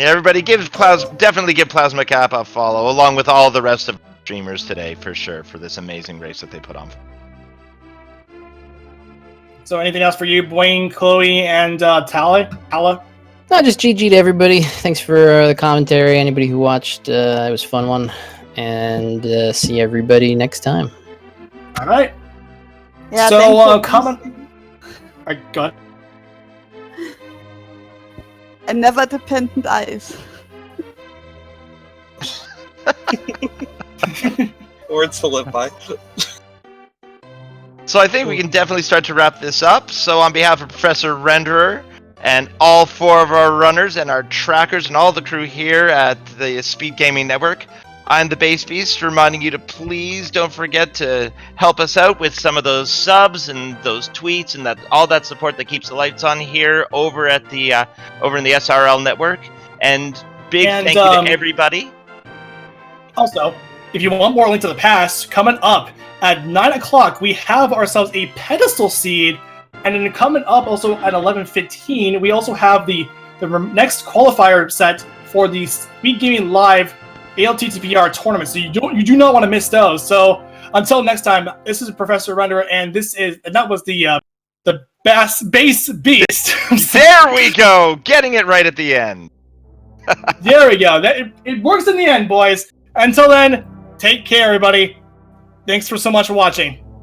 Yeah, everybody definitely give Plasma Cap a follow, along with all the rest of the streamers today, for sure, for this amazing race that they put on. So anything else for you, Blaine, Chloe, and Tala? No, just GG to everybody. Thanks for the commentary. Anybody who watched, it was a fun one. And see everybody next time. All right. Yeah, So, comment. All right, go ahead. And never dependent eyes. Words to live by. So I think we can definitely start to wrap this up. So on behalf of Professor Renderer and all 4 of our runners and our trackers and all the crew here at the Speed Gaming Network, I'm the Base Beast, reminding you to please don't forget to help us out with some of those subs and those tweets and all that support that keeps the lights on here over at the over in the SRL network. And thank you to everybody. Also, if you want more Link to the Past, coming up at 9 o'clock, we have ourselves a pedestal seed, and then coming up also at 11:15, we also have the next qualifier set for the Speed Gaming Live ALTTPR tournament. So you do not want to miss those. So until next time, this is Professor Renderer, and that was the Base Beast. There we go, getting it right at the end. There we go. It works in the end, boys. Until then, take care, everybody. Thanks for so much for watching.